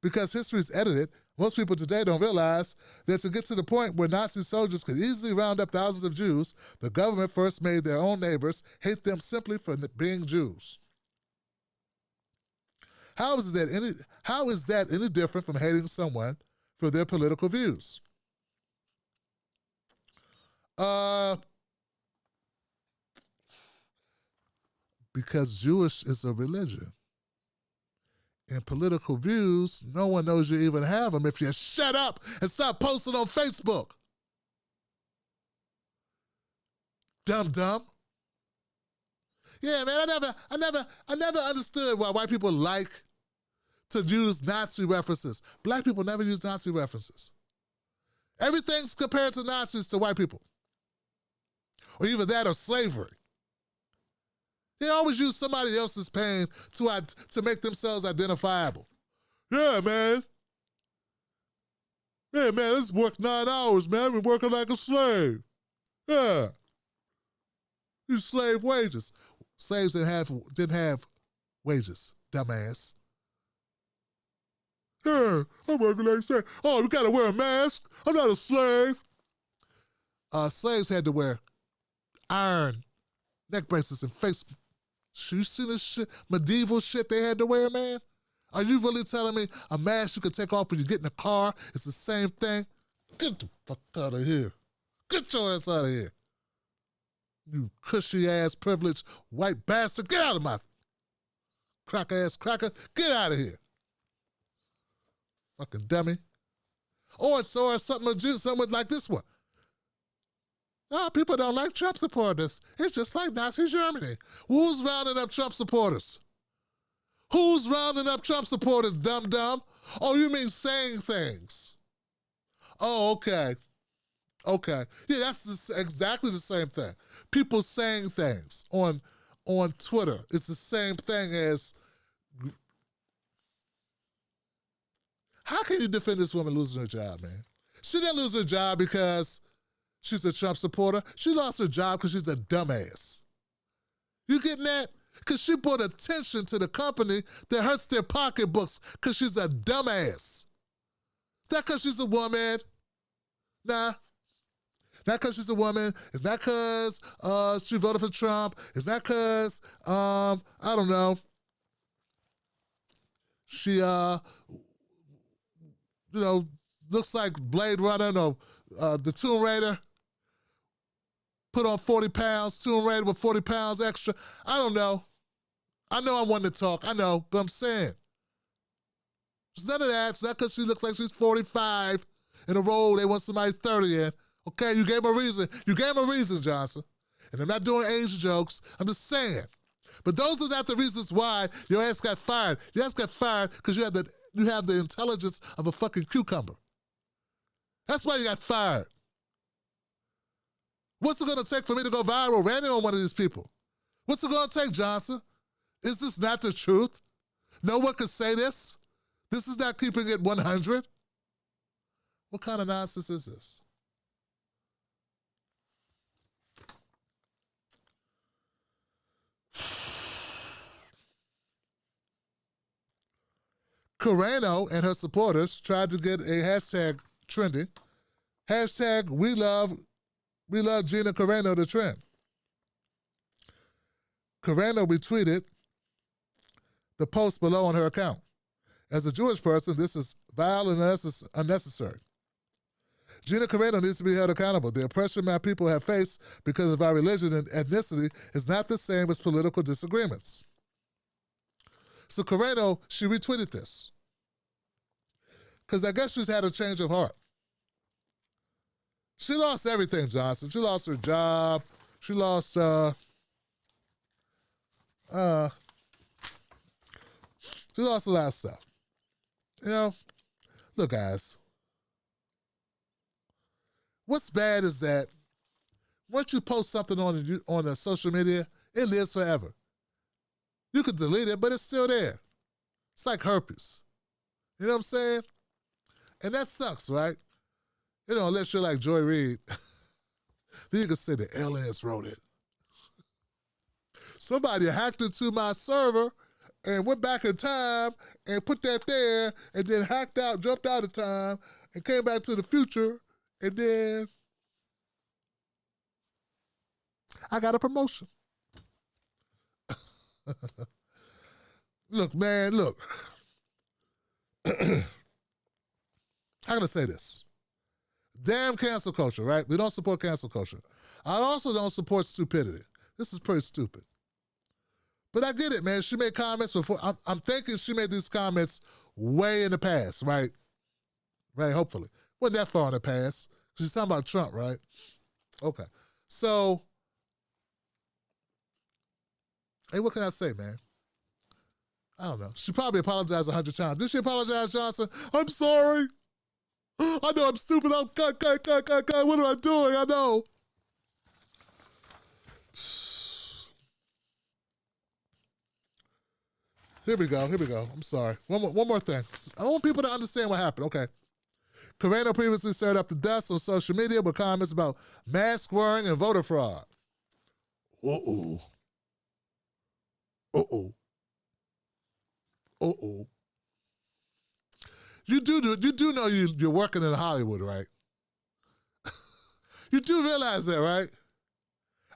[SPEAKER 1] Because history is edited, most people today don't realize that to get to the point where Nazi soldiers could easily round up thousands of Jews, the government first made their own neighbors hate them simply for being Jews. How is that any different from hating someone for their political views? Because Jewish is a religion. And political views, no one knows you even have them if you shut up and stop posting on Facebook. Dumb. Yeah, man, I never understood why white people like to use Nazi references. Black people never use Nazi references. Everything's compared to Nazis to white people. Or either that or slavery. They always use somebody else's pain to make themselves identifiable. Yeah, man. Yeah, man, let's work 9 hours, man. I've been working like a slave. Yeah. These slave wages. Slaves didn't have wages, dumbass. Yeah, I'm working like a slave. Oh, we gotta wear a mask? I'm not a slave. Slaves had to wear iron neck bracelets and face. You see this shit, medieval shit they had to wear, man? Are you really telling me a mask you can take off when you get in the car is the same thing? Get the fuck out of here. Get your ass out of here. You cushy-ass, privileged white bastard. Get out of my cracker-ass cracker. Get out of here. Fucking dummy. Or something like this one. No, people don't like Trump supporters. It's just like Nazi Germany. Who's rounding up Trump supporters? Who's rounding up Trump supporters, dumb? Oh, you mean saying things? Oh, okay. Yeah, that's exactly the same thing. People saying things on Twitter. It's the same thing as... How can you defend this woman losing her job, man? She didn't lose her job because she's a Trump supporter. She lost her job because she's a dumbass. You getting that? Because she brought attention to the company that hurts their pocketbooks because she's a dumbass. Is that because she's a woman? Nah. Not because she's a woman. It's not because she voted for Trump. It's not because, I don't know, she, looks like Blade Runner, no, the Tomb Raider. Put on 40 pounds, Tomb Raider with 40 pounds extra. I don't know. I know I wanted to talk. I know, but I'm saying. It's none of that. It's not because she looks like she's 45 in a role they want somebody 30 in. Okay, you gave him a reason. You gave him a reason, Johnson. And I'm not doing age jokes. I'm just saying. But those are not the reasons why your ass got fired. Your ass got fired because you have the intelligence of a fucking cucumber. That's why you got fired. What's it going to take for me to go viral ranting on one of these people? What's it going to take, Johnson? Is this not the truth? No one can say this? This is not keeping it 100. What kind of nonsense is this? Carano and her supporters tried to get a hashtag trending. Hashtag we love Gina Carano to trend. Carano retweeted the post below on her account. As a Jewish person, this is vile and unnecessary. Gina Carano needs to be held accountable. The oppression my people have faced because of our religion and ethnicity is not the same as political disagreements. So Carano, she retweeted this. Because I guess she's had a change of heart. She lost everything, Johnson. She lost her job. She lost, she lost a lot of stuff. You know, look, guys. What's bad is that once you post something on the social media, it lives forever. You could delete it, but it's still there. It's like herpes. You know what I'm saying? And that sucks, right? You know, unless you're like Joy Reid. Then you can say the aliens wrote it. Somebody hacked into my server and went back in time and put that there and then hacked out, jumped out of time and came back to the future and then I got a promotion. Look, man, look. I'm going to say this. Damn cancel culture, right? We don't support cancel culture. I also don't support stupidity. This is pretty stupid. But I get it, man. She made comments before. I'm thinking she made these comments way in the past, right? Right, hopefully. Wasn't that far in the past. She's talking about Trump, right? Okay. So, hey, what can I say, man? I don't know. She probably apologized 100 times. Did she apologize, Johnson? I'm sorry. I know I'm stupid. I'm cut. What am I doing? I know. Here we go. I'm sorry. One more thing. I want people to understand what happened. Okay. Carano previously stirred up the dust on social media with comments about mask wearing and voter fraud. Uh-oh. You do know you're working in Hollywood, right? You do realize that, right?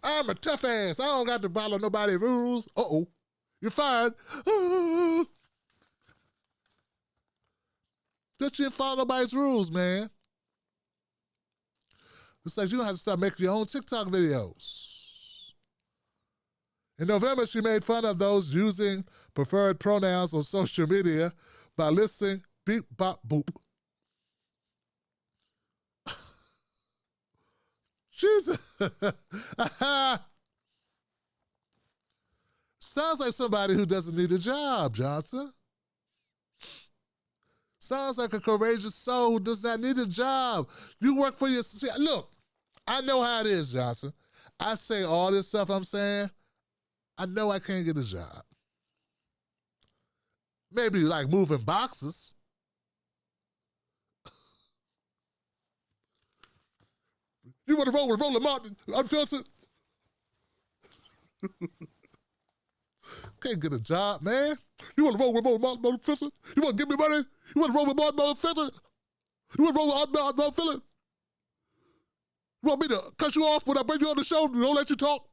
[SPEAKER 1] I'm a tough ass. I don't got to follow nobody's rules. Uh-oh. You're fired. That you didn't follow nobody's rules, man. It's like you don't have to start making your own TikTok videos. In November, she made fun of those using preferred pronouns on social media by listing beep, bop, boop. Jesus. Sounds like somebody who doesn't need a job, Johnson. Sounds like a courageous soul who does not need a job. You work for your... See, look, I know how it is, Johnson. I say all this stuff I'm saying. I know I can't get a job. Maybe like moving boxes. You want to roll with Roland Martin, unfiltered? Can't get a job, man. You want to roll with Roland Martin, unfiltered? You want to give me money? You want to roll with Martin, unfiltered? You want to roll with Martin, unfiltered? You want me to cut you off when I bring you on the show and don't let you talk?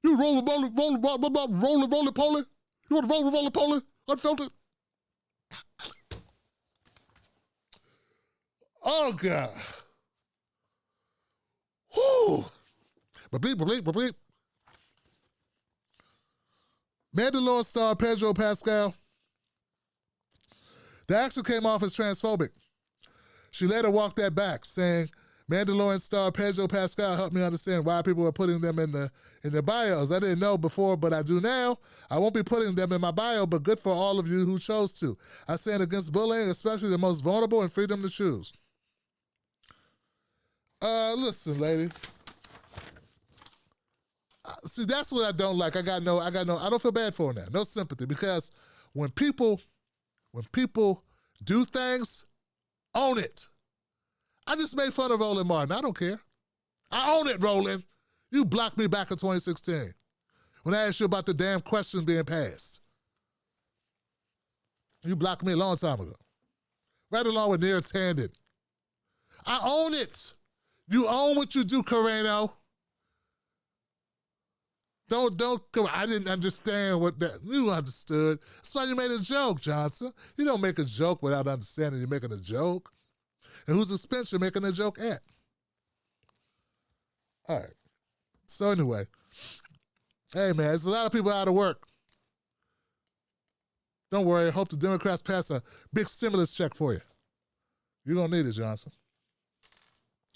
[SPEAKER 1] You roll with roll poly? You want to roll with roll poly? Unfiltered? Oh, God. Whew. Bleep. Mandalorian star Pedro Pascal. The actor came off as transphobic. She later walked that back, saying, Mandalorian star Pedro Pascal helped me understand why people were putting them in their bios. I didn't know before, but I do now. I won't be putting them in my bio, but good for all of you who chose to. I stand against bullying, especially the most vulnerable, and freedom to choose. Listen, lady. See, that's what I don't like. I don't feel bad for that. No sympathy, because when people do things, own it. I just made fun of Roland Martin. I don't care. I own it, Roland. You blocked me back in 2016 when I asked you about the damn question being passed. You blocked me a long time ago. Right along with Neera Tandon. I own it. You own what you do, Carreno. Don't, I didn't understand what that, you understood. That's why you made a joke, Johnson. You don't make a joke without understanding you're making a joke. And whose expense you're making a joke at. All right. So anyway, hey man, there's a lot of people out of work. Don't worry, I hope the Democrats pass a big stimulus check for you. You don't need it, Johnson.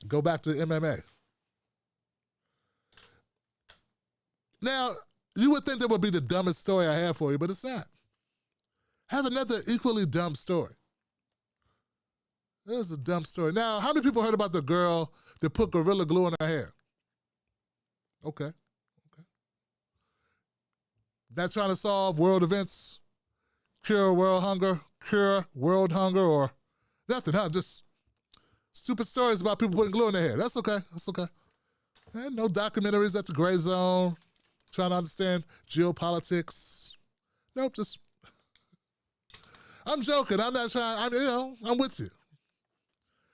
[SPEAKER 1] Go back to MMA. Now, you would think that would be the dumbest story I have for you, but it's not. I have another equally dumb story. This is a dumb story. Now, how many people heard about the girl that put Gorilla Glue in her hair? Okay. Not trying to solve world events, cure world hunger, or nothing, huh? Just stupid stories about people putting glue in their hair. That's okay. And no documentaries at the gray zone, trying to understand geopolitics. Nope, just, I'm joking. I'm not trying, I'm with you.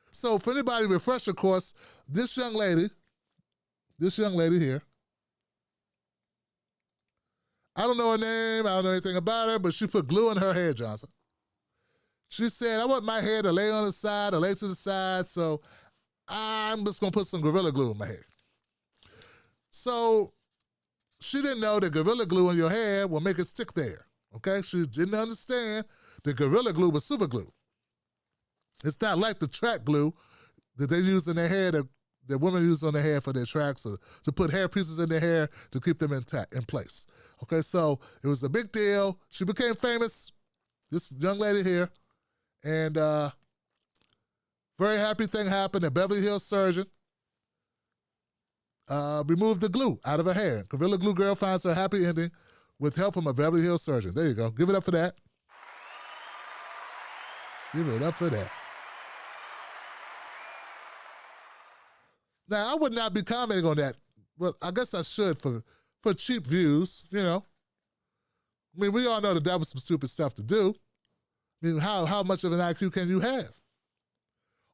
[SPEAKER 1] So for anybody refresher course, this young lady here, I don't know her name, I don't know anything about her, but she put glue in her hair, Johnson. She said, I want my hair to lay on the side or lay to the side, so I'm just going to put some Gorilla Glue in my hair. So she didn't know that Gorilla Glue in your hair will make it stick there, okay? She didn't understand that Gorilla Glue was super glue. It's not like the track glue that they use in their hair, that women use on their hair for their tracks, or to put hair pieces in their hair to keep them in place. Okay, so it was a big deal. She became famous, this young lady here, and very happy thing happened. A Beverly Hills surgeon removed the glue out of her hair. Gorilla Glue girl finds her happy ending with help from a Beverly Hills surgeon. There you go. Give it up for that. Give it up for that. Now, I would not be commenting on that. Well, I guess I should for cheap views, you know. I mean, we all know that was some stupid stuff to do. I mean, how much of an IQ can you have?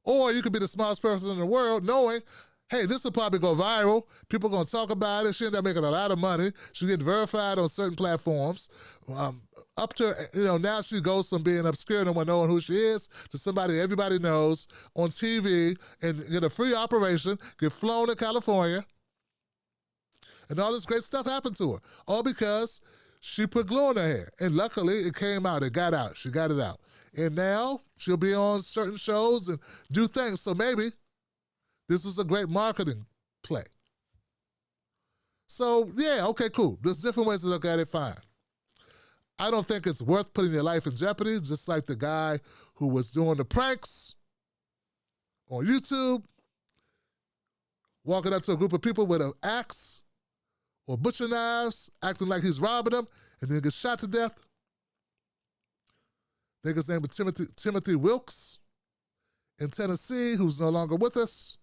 [SPEAKER 1] Or you could be the smartest person in the world knowing, hey, this will probably go viral. People are going to talk about it. She ended up making a lot of money. She gets verified on certain platforms. Up to, now she goes from being obscure, no one knowing who she is, to somebody everybody knows on TV and get a free operation, get flown to California, and all this great stuff happened to her. All because she put glue in her hair. And luckily, it came out. It got out. She got it out. And now she'll be on certain shows and do things. So maybe this was a great marketing play. So, yeah, okay, cool. There's different ways to look at it, fine. I don't think it's worth putting your life in jeopardy, just like the guy who was doing the pranks on YouTube, walking up to a group of people with an axe or butcher knives, acting like he's robbing them, and then gets shot to death. I think his name was Timothy Wilkes in Tennessee, who's no longer with us.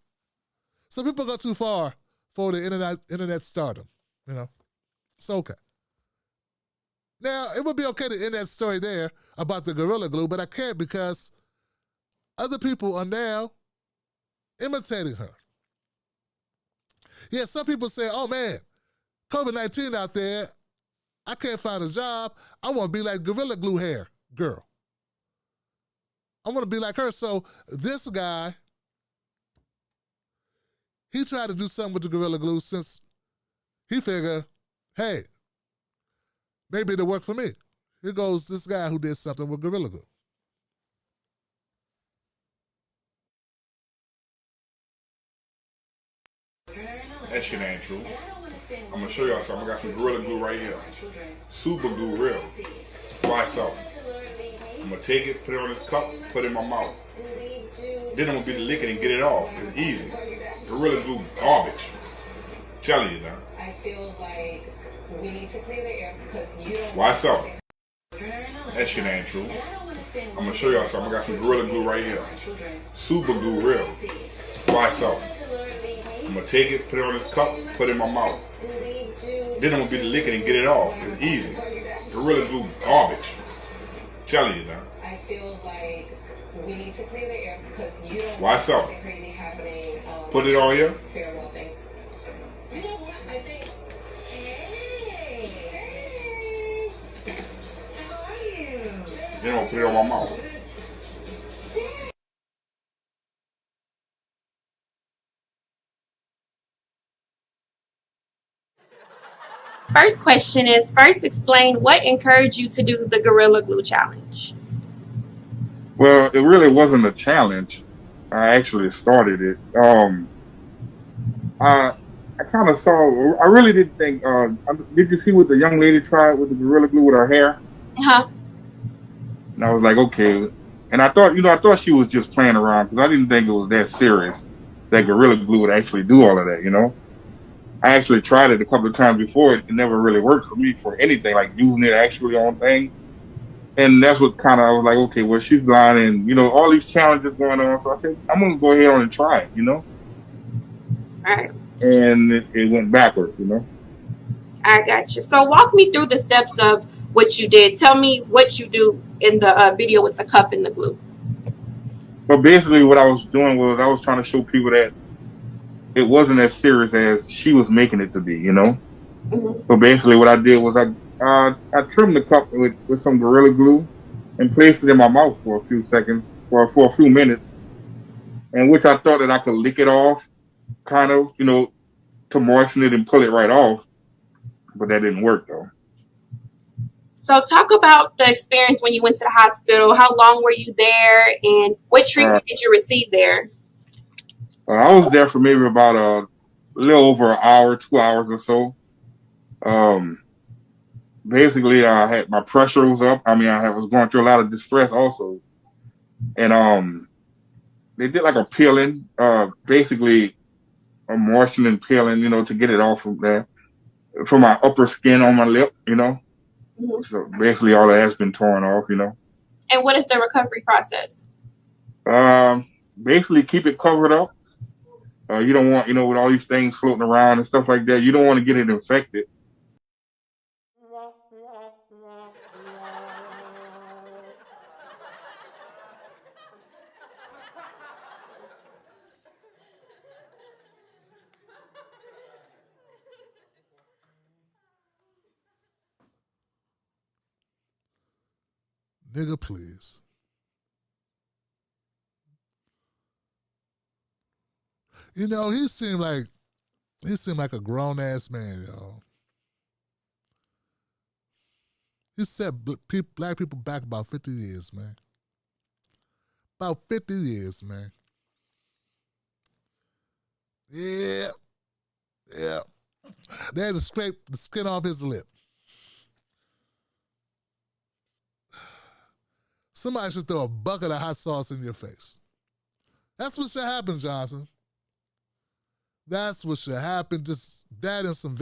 [SPEAKER 1] Some people go too far for the internet stardom, It's okay. Now, it would be okay to end that story there about the Gorilla Glue, but I can't because other people are now imitating her. Yeah, some people say, oh man, COVID-19 out there, I can't find a job. I want to be like Gorilla Glue hair girl. I want to be like her. So this guy, he tried to do something with the Gorilla Glue since he figured, hey, maybe it'll work for me. Here goes this guy who did something with Gorilla Glue.
[SPEAKER 4] That shit ain't true. I'm gonna show y'all something. I got some Gorilla Glue right here. Super glue, real. Watch out. I'm gonna take it, put it on this cup, put it in my mouth. Then I'm gonna be the lick it and get it off. It's easy. Gorilla Glue garbage. I'm telling you now.
[SPEAKER 5] I feel like we need to clear the air because you don't.
[SPEAKER 4] Watch out. That shit ain't true. I'm gonna show y'all something. I got some Gorilla Glue right here. Super glue real. Watch out. I'm gonna take it, put it on this cup, put it in my mouth. Then I'm gonna be to lick it and get it off. It's easy. Gorilla Glue garbage. I'm telling you now.
[SPEAKER 5] I feel like we need to clear the air because you don't
[SPEAKER 4] Why
[SPEAKER 5] want
[SPEAKER 4] so?
[SPEAKER 5] something crazy happening.
[SPEAKER 4] Put it on here.
[SPEAKER 5] Farewell thing. You know what? I think. Hey. How are you?
[SPEAKER 4] Then I'm gonna put it on my mouth.
[SPEAKER 6] First question is, first explain what encouraged you to do the Gorilla Glue Challenge.
[SPEAKER 4] Well, it really wasn't a challenge. I actually started it. I kind of saw. I really didn't think. Did you see what the young lady tried with the Gorilla Glue with her hair?
[SPEAKER 6] Uh-huh.
[SPEAKER 4] And I was like, okay. And I thought she was just playing around because I didn't think it was that serious. That Gorilla Glue would actually do all of that. I actually tried it a couple of times before. It never really worked for me for anything, like using it actually on things. And that's what kind of, I was like, okay, well, she's lying and, all these challenges going on. So I said, I'm going to go ahead on and try it,
[SPEAKER 6] All right.
[SPEAKER 4] And it went backwards,
[SPEAKER 6] I got you. So walk me through the steps of what you did. Tell me what you do in the video with the cup and the glue.
[SPEAKER 4] But basically what I was doing was I was trying to show people that it wasn't as serious as she was making it to be,
[SPEAKER 6] Mm-hmm.
[SPEAKER 4] So basically what I did was I trimmed the cup with some Gorilla Glue and placed it in my mouth for a few seconds, for a few minutes, and which I thought that I could lick it off, kind of, to moisten it and pull it right off. But that didn't work, though.
[SPEAKER 6] So talk about the experience when you went to the hospital. How long were you there, and what treatment did you receive there?
[SPEAKER 4] I was there for maybe about a little over an hour, 2 hours or so. Basically, I had my pressure was up. I was going through a lot of distress also, and they did like a peeling, basically a moistening peeling, to get it off from there, from my upper skin on my lip,
[SPEAKER 6] Mm-hmm.
[SPEAKER 4] So basically, all that has been torn off,
[SPEAKER 6] And what is the recovery process?
[SPEAKER 4] Basically, keep it covered up. You don't want, with all these things floating around and stuff like that, you don't want to get it infected.
[SPEAKER 1] Nigga, please. He seemed like a grown ass man, y'all. He set black people back about 50 years, man. About 50 years, man. Yeah. Yeah. They had to scrape the skin off his lip. Somebody should throw a bucket of hot sauce in your face. That's what should happen, Johnson. That's what should happen. Just that and some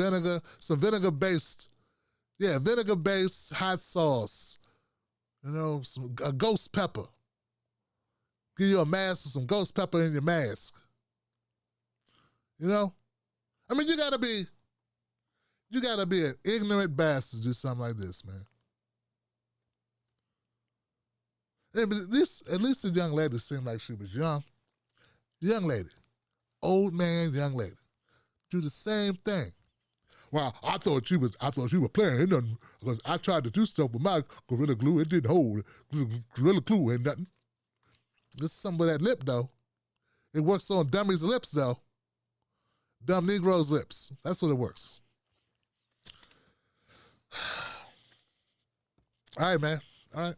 [SPEAKER 1] vinegar-based hot sauce. A ghost pepper. Give you a mask with some ghost pepper in your mask. You gotta be an ignorant bastard to do something like this, man. Yeah, but at least the young lady seemed like she was young. Young lady. Old man, young lady. Do the same thing. Well, I thought you were playing. Because I tried to do stuff with my Gorilla Glue. It didn't hold. Gorilla Glue ain't nothing. This is some of that lip, though. It works on dummies' lips, though. Dumb Negroes' lips. That's what it works. All right, man. All right.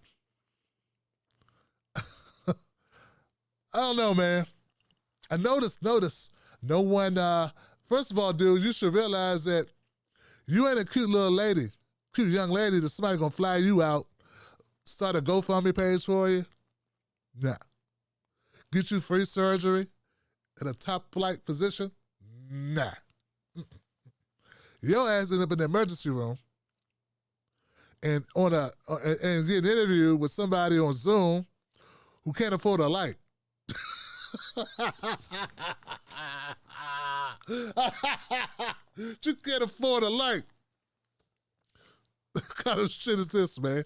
[SPEAKER 1] I don't know, man. I noticed, no one, first of all, dude, you should realize that you ain't a cute young lady that somebody gonna fly you out, start a GoFundMe page for you. Nah. Get you free surgery at a top flight physician. Nah. Your ass end up in the emergency room and and get an interview with somebody on Zoom who can't afford a light. You can't afford a light. What kind of shit is this, man?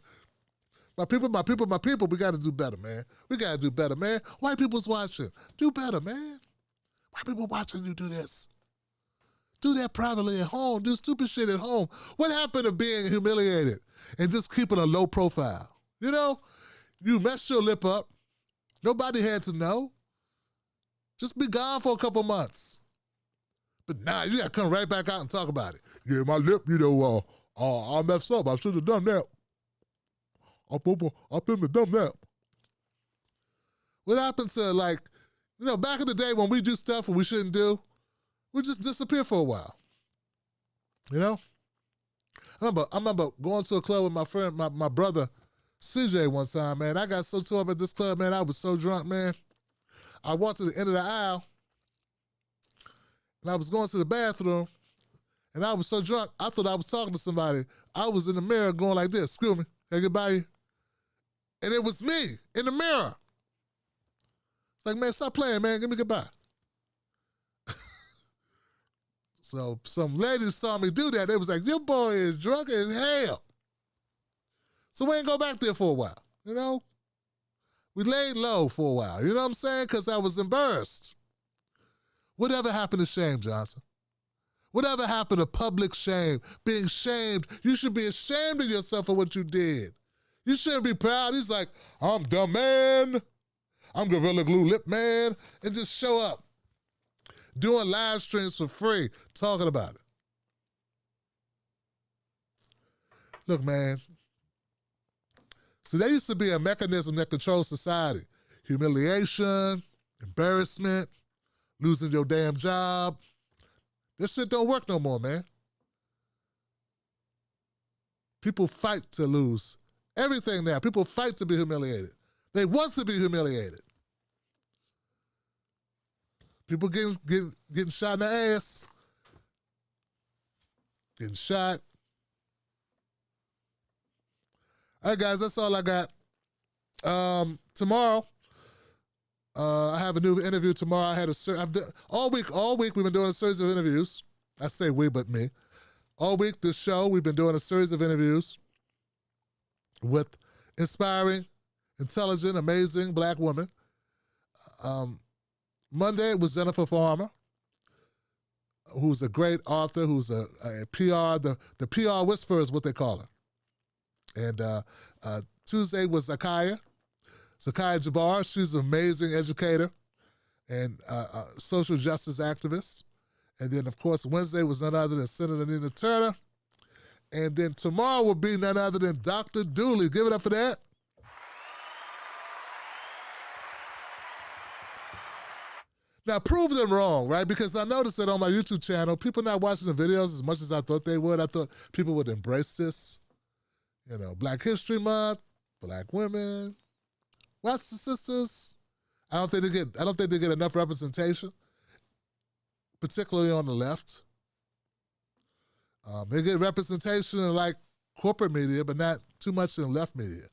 [SPEAKER 1] My people, we got to do better, man. We got to do better, man. White people's watching. Do better, man. White people watching you do this. Do that privately at home. Do stupid shit at home. What happened to being humiliated and just keeping a low profile? You know, you messed your lip up. Nobody had to know. Just be gone for a couple months. But now you got to come right back out and talk about it. Yeah, my lip, I messed up. I should have done that. I shouldn't have done that. What happens to, like, back in the day when we do stuff we shouldn't do, we just disappear for a while. I remember going to a club with my friend, my brother, CJ, one time, man. I got so tore up at this club, man. I was so drunk, man. I walked to the end of the aisle, and I was going to the bathroom, and I was so drunk, I thought I was talking to somebody. I was in the mirror going like this, excuse me, hey, goodbye. And it was me in the mirror. It's like, man, stop playing, man. Give me goodbye. So some ladies saw me do that. They was like, your boy is drunk as hell. So we ain't go back there for a while, We laid low for a while, you know what I'm saying? Because I was embarrassed. Whatever happened to shame, Johnson? Whatever happened to public shame? Being shamed, you should be ashamed of yourself for what you did. You shouldn't be proud. He's like, I'm dumb man. I'm Gorilla Glue Lip man. And just show up. Doing live streams for free, talking about it. Look, man. So there used to be a mechanism that controls society. Humiliation, embarrassment, losing your damn job. This shit don't work no more, man. People fight to lose everything now. People fight to be humiliated. They want to be humiliated. People getting shot in the ass. Getting shot. All right, guys, that's all I got. Tomorrow, I have a new interview tomorrow. All week we've been doing a series of interviews. I say we, but me. All week this show, we've been doing a series of interviews with inspiring, intelligent, amazing Black women. Monday it was Jennifer Farmer, who's a great author, who's a PR, the PR whisperer is what they call her. And Tuesday was Zakaya Jabbar. She's an amazing educator and social justice activist. And then, of course, Wednesday was none other than Senator Nina Turner. And then tomorrow will be none other than Dr. Dooley. Give it up for that. Now, prove them wrong, right? Because I noticed that on my YouTube channel, people not watching the videos as much as I thought they would. I thought people would embrace this. Black History Month, Black women. Watch the sisters. I don't think they get enough representation, particularly on the left. They get representation in like corporate media, but not too much in left media.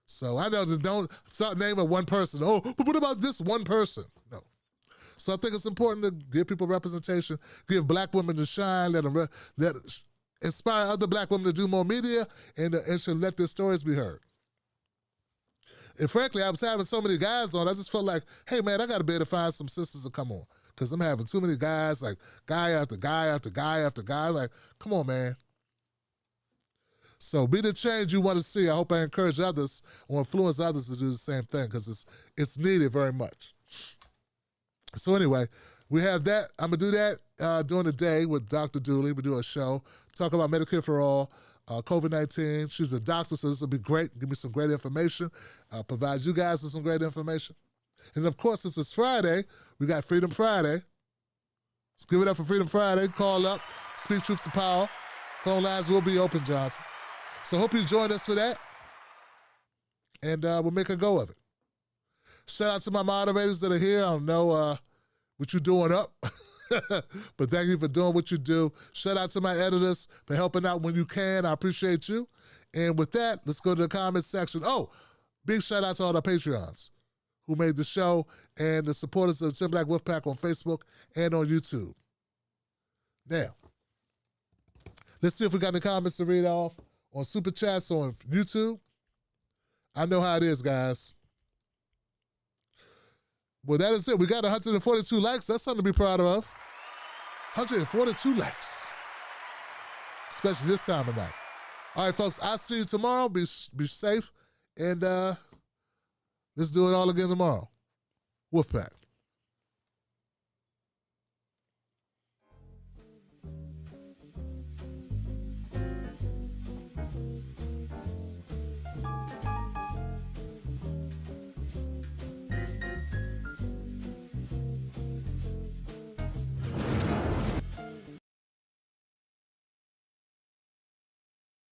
[SPEAKER 1] So I know that don't start naming one person. Oh, but what about this one person? No. So I think it's important to give people representation, give Black women to shine, let inspire other Black women to do more media, and should let their stories be heard. And frankly, I was having so many guys on, I just felt like, hey man, I got to be able to find some sisters to come on. Because I'm having too many guys, like guy after guy after guy after guy. Like, come on, man. So be the change you want to see. I hope I encourage others or influence others to do the same thing because it's needed very much. So anyway, we have that. I'm going to do that during the day with Dr. Dooley. We do a show, talk about Medicare for All, COVID-19. She's a doctor, so this will be great. Give me some great information. Provide you guys with some great information. And of course, since it's Friday, we got Freedom Friday. Let's give it up for Freedom Friday. Call up, speak truth to power. Phone lines will be open, Johnson. So hope you join us for that. And we'll make a go of it. Shout out to my moderators that are here. I don't know what you're doing up. But thank you for doing what you do. Shout out to my editors for helping out when you can. I appreciate you. And with that, let's go to the comments section. Oh, big shout out to all the Patreons who made the show and the supporters of the Tim Black Wolfpack on Facebook and on YouTube. Now, let's see if we got any comments to read off on Super Chats on YouTube. I know how it is, guys. Well, that is it. We got 142 likes. That's something to be proud of. 142 likes. Especially this time of night. All right, folks, I'll see you tomorrow. Be safe. And let's do it all again tomorrow. Wolfpack.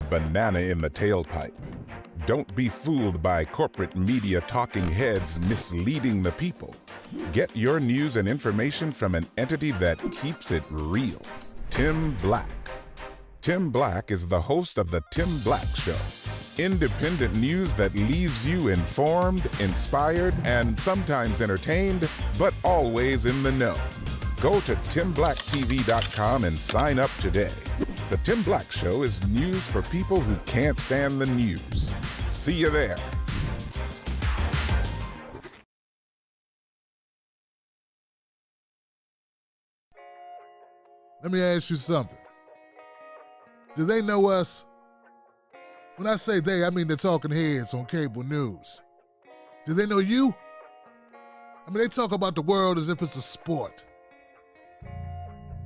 [SPEAKER 7] Banana in the tailpipe. Don't be fooled by corporate media talking heads misleading the people. Get your news and information from an entity that keeps it real. Tim Black. Tim Black is the host of The Tim Black Show. Independent news that leaves you informed, inspired, and sometimes entertained, but always in the know. Go to timblacktv.com and sign up today. The Tim Black Show is news for people who can't stand the news. See you there.
[SPEAKER 1] Let me ask you something. Do they know us? When I say they, I mean the talking heads on cable news. Do they know you? I mean, they talk about the world as if it's a sport.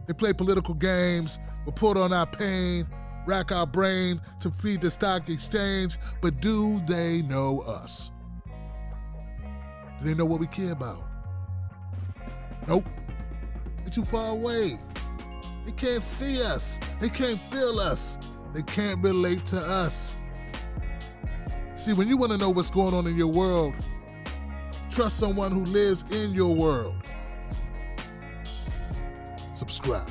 [SPEAKER 1] They play political games, report on our pain, rack our brain to feed the stock exchange, but do they know us? Do they know what we care about? Nope. They're too far away. They can't see us. They can't feel us. They can't relate to us. See, when you want to know what's going on in your world, trust someone who lives in your world. Subscribe.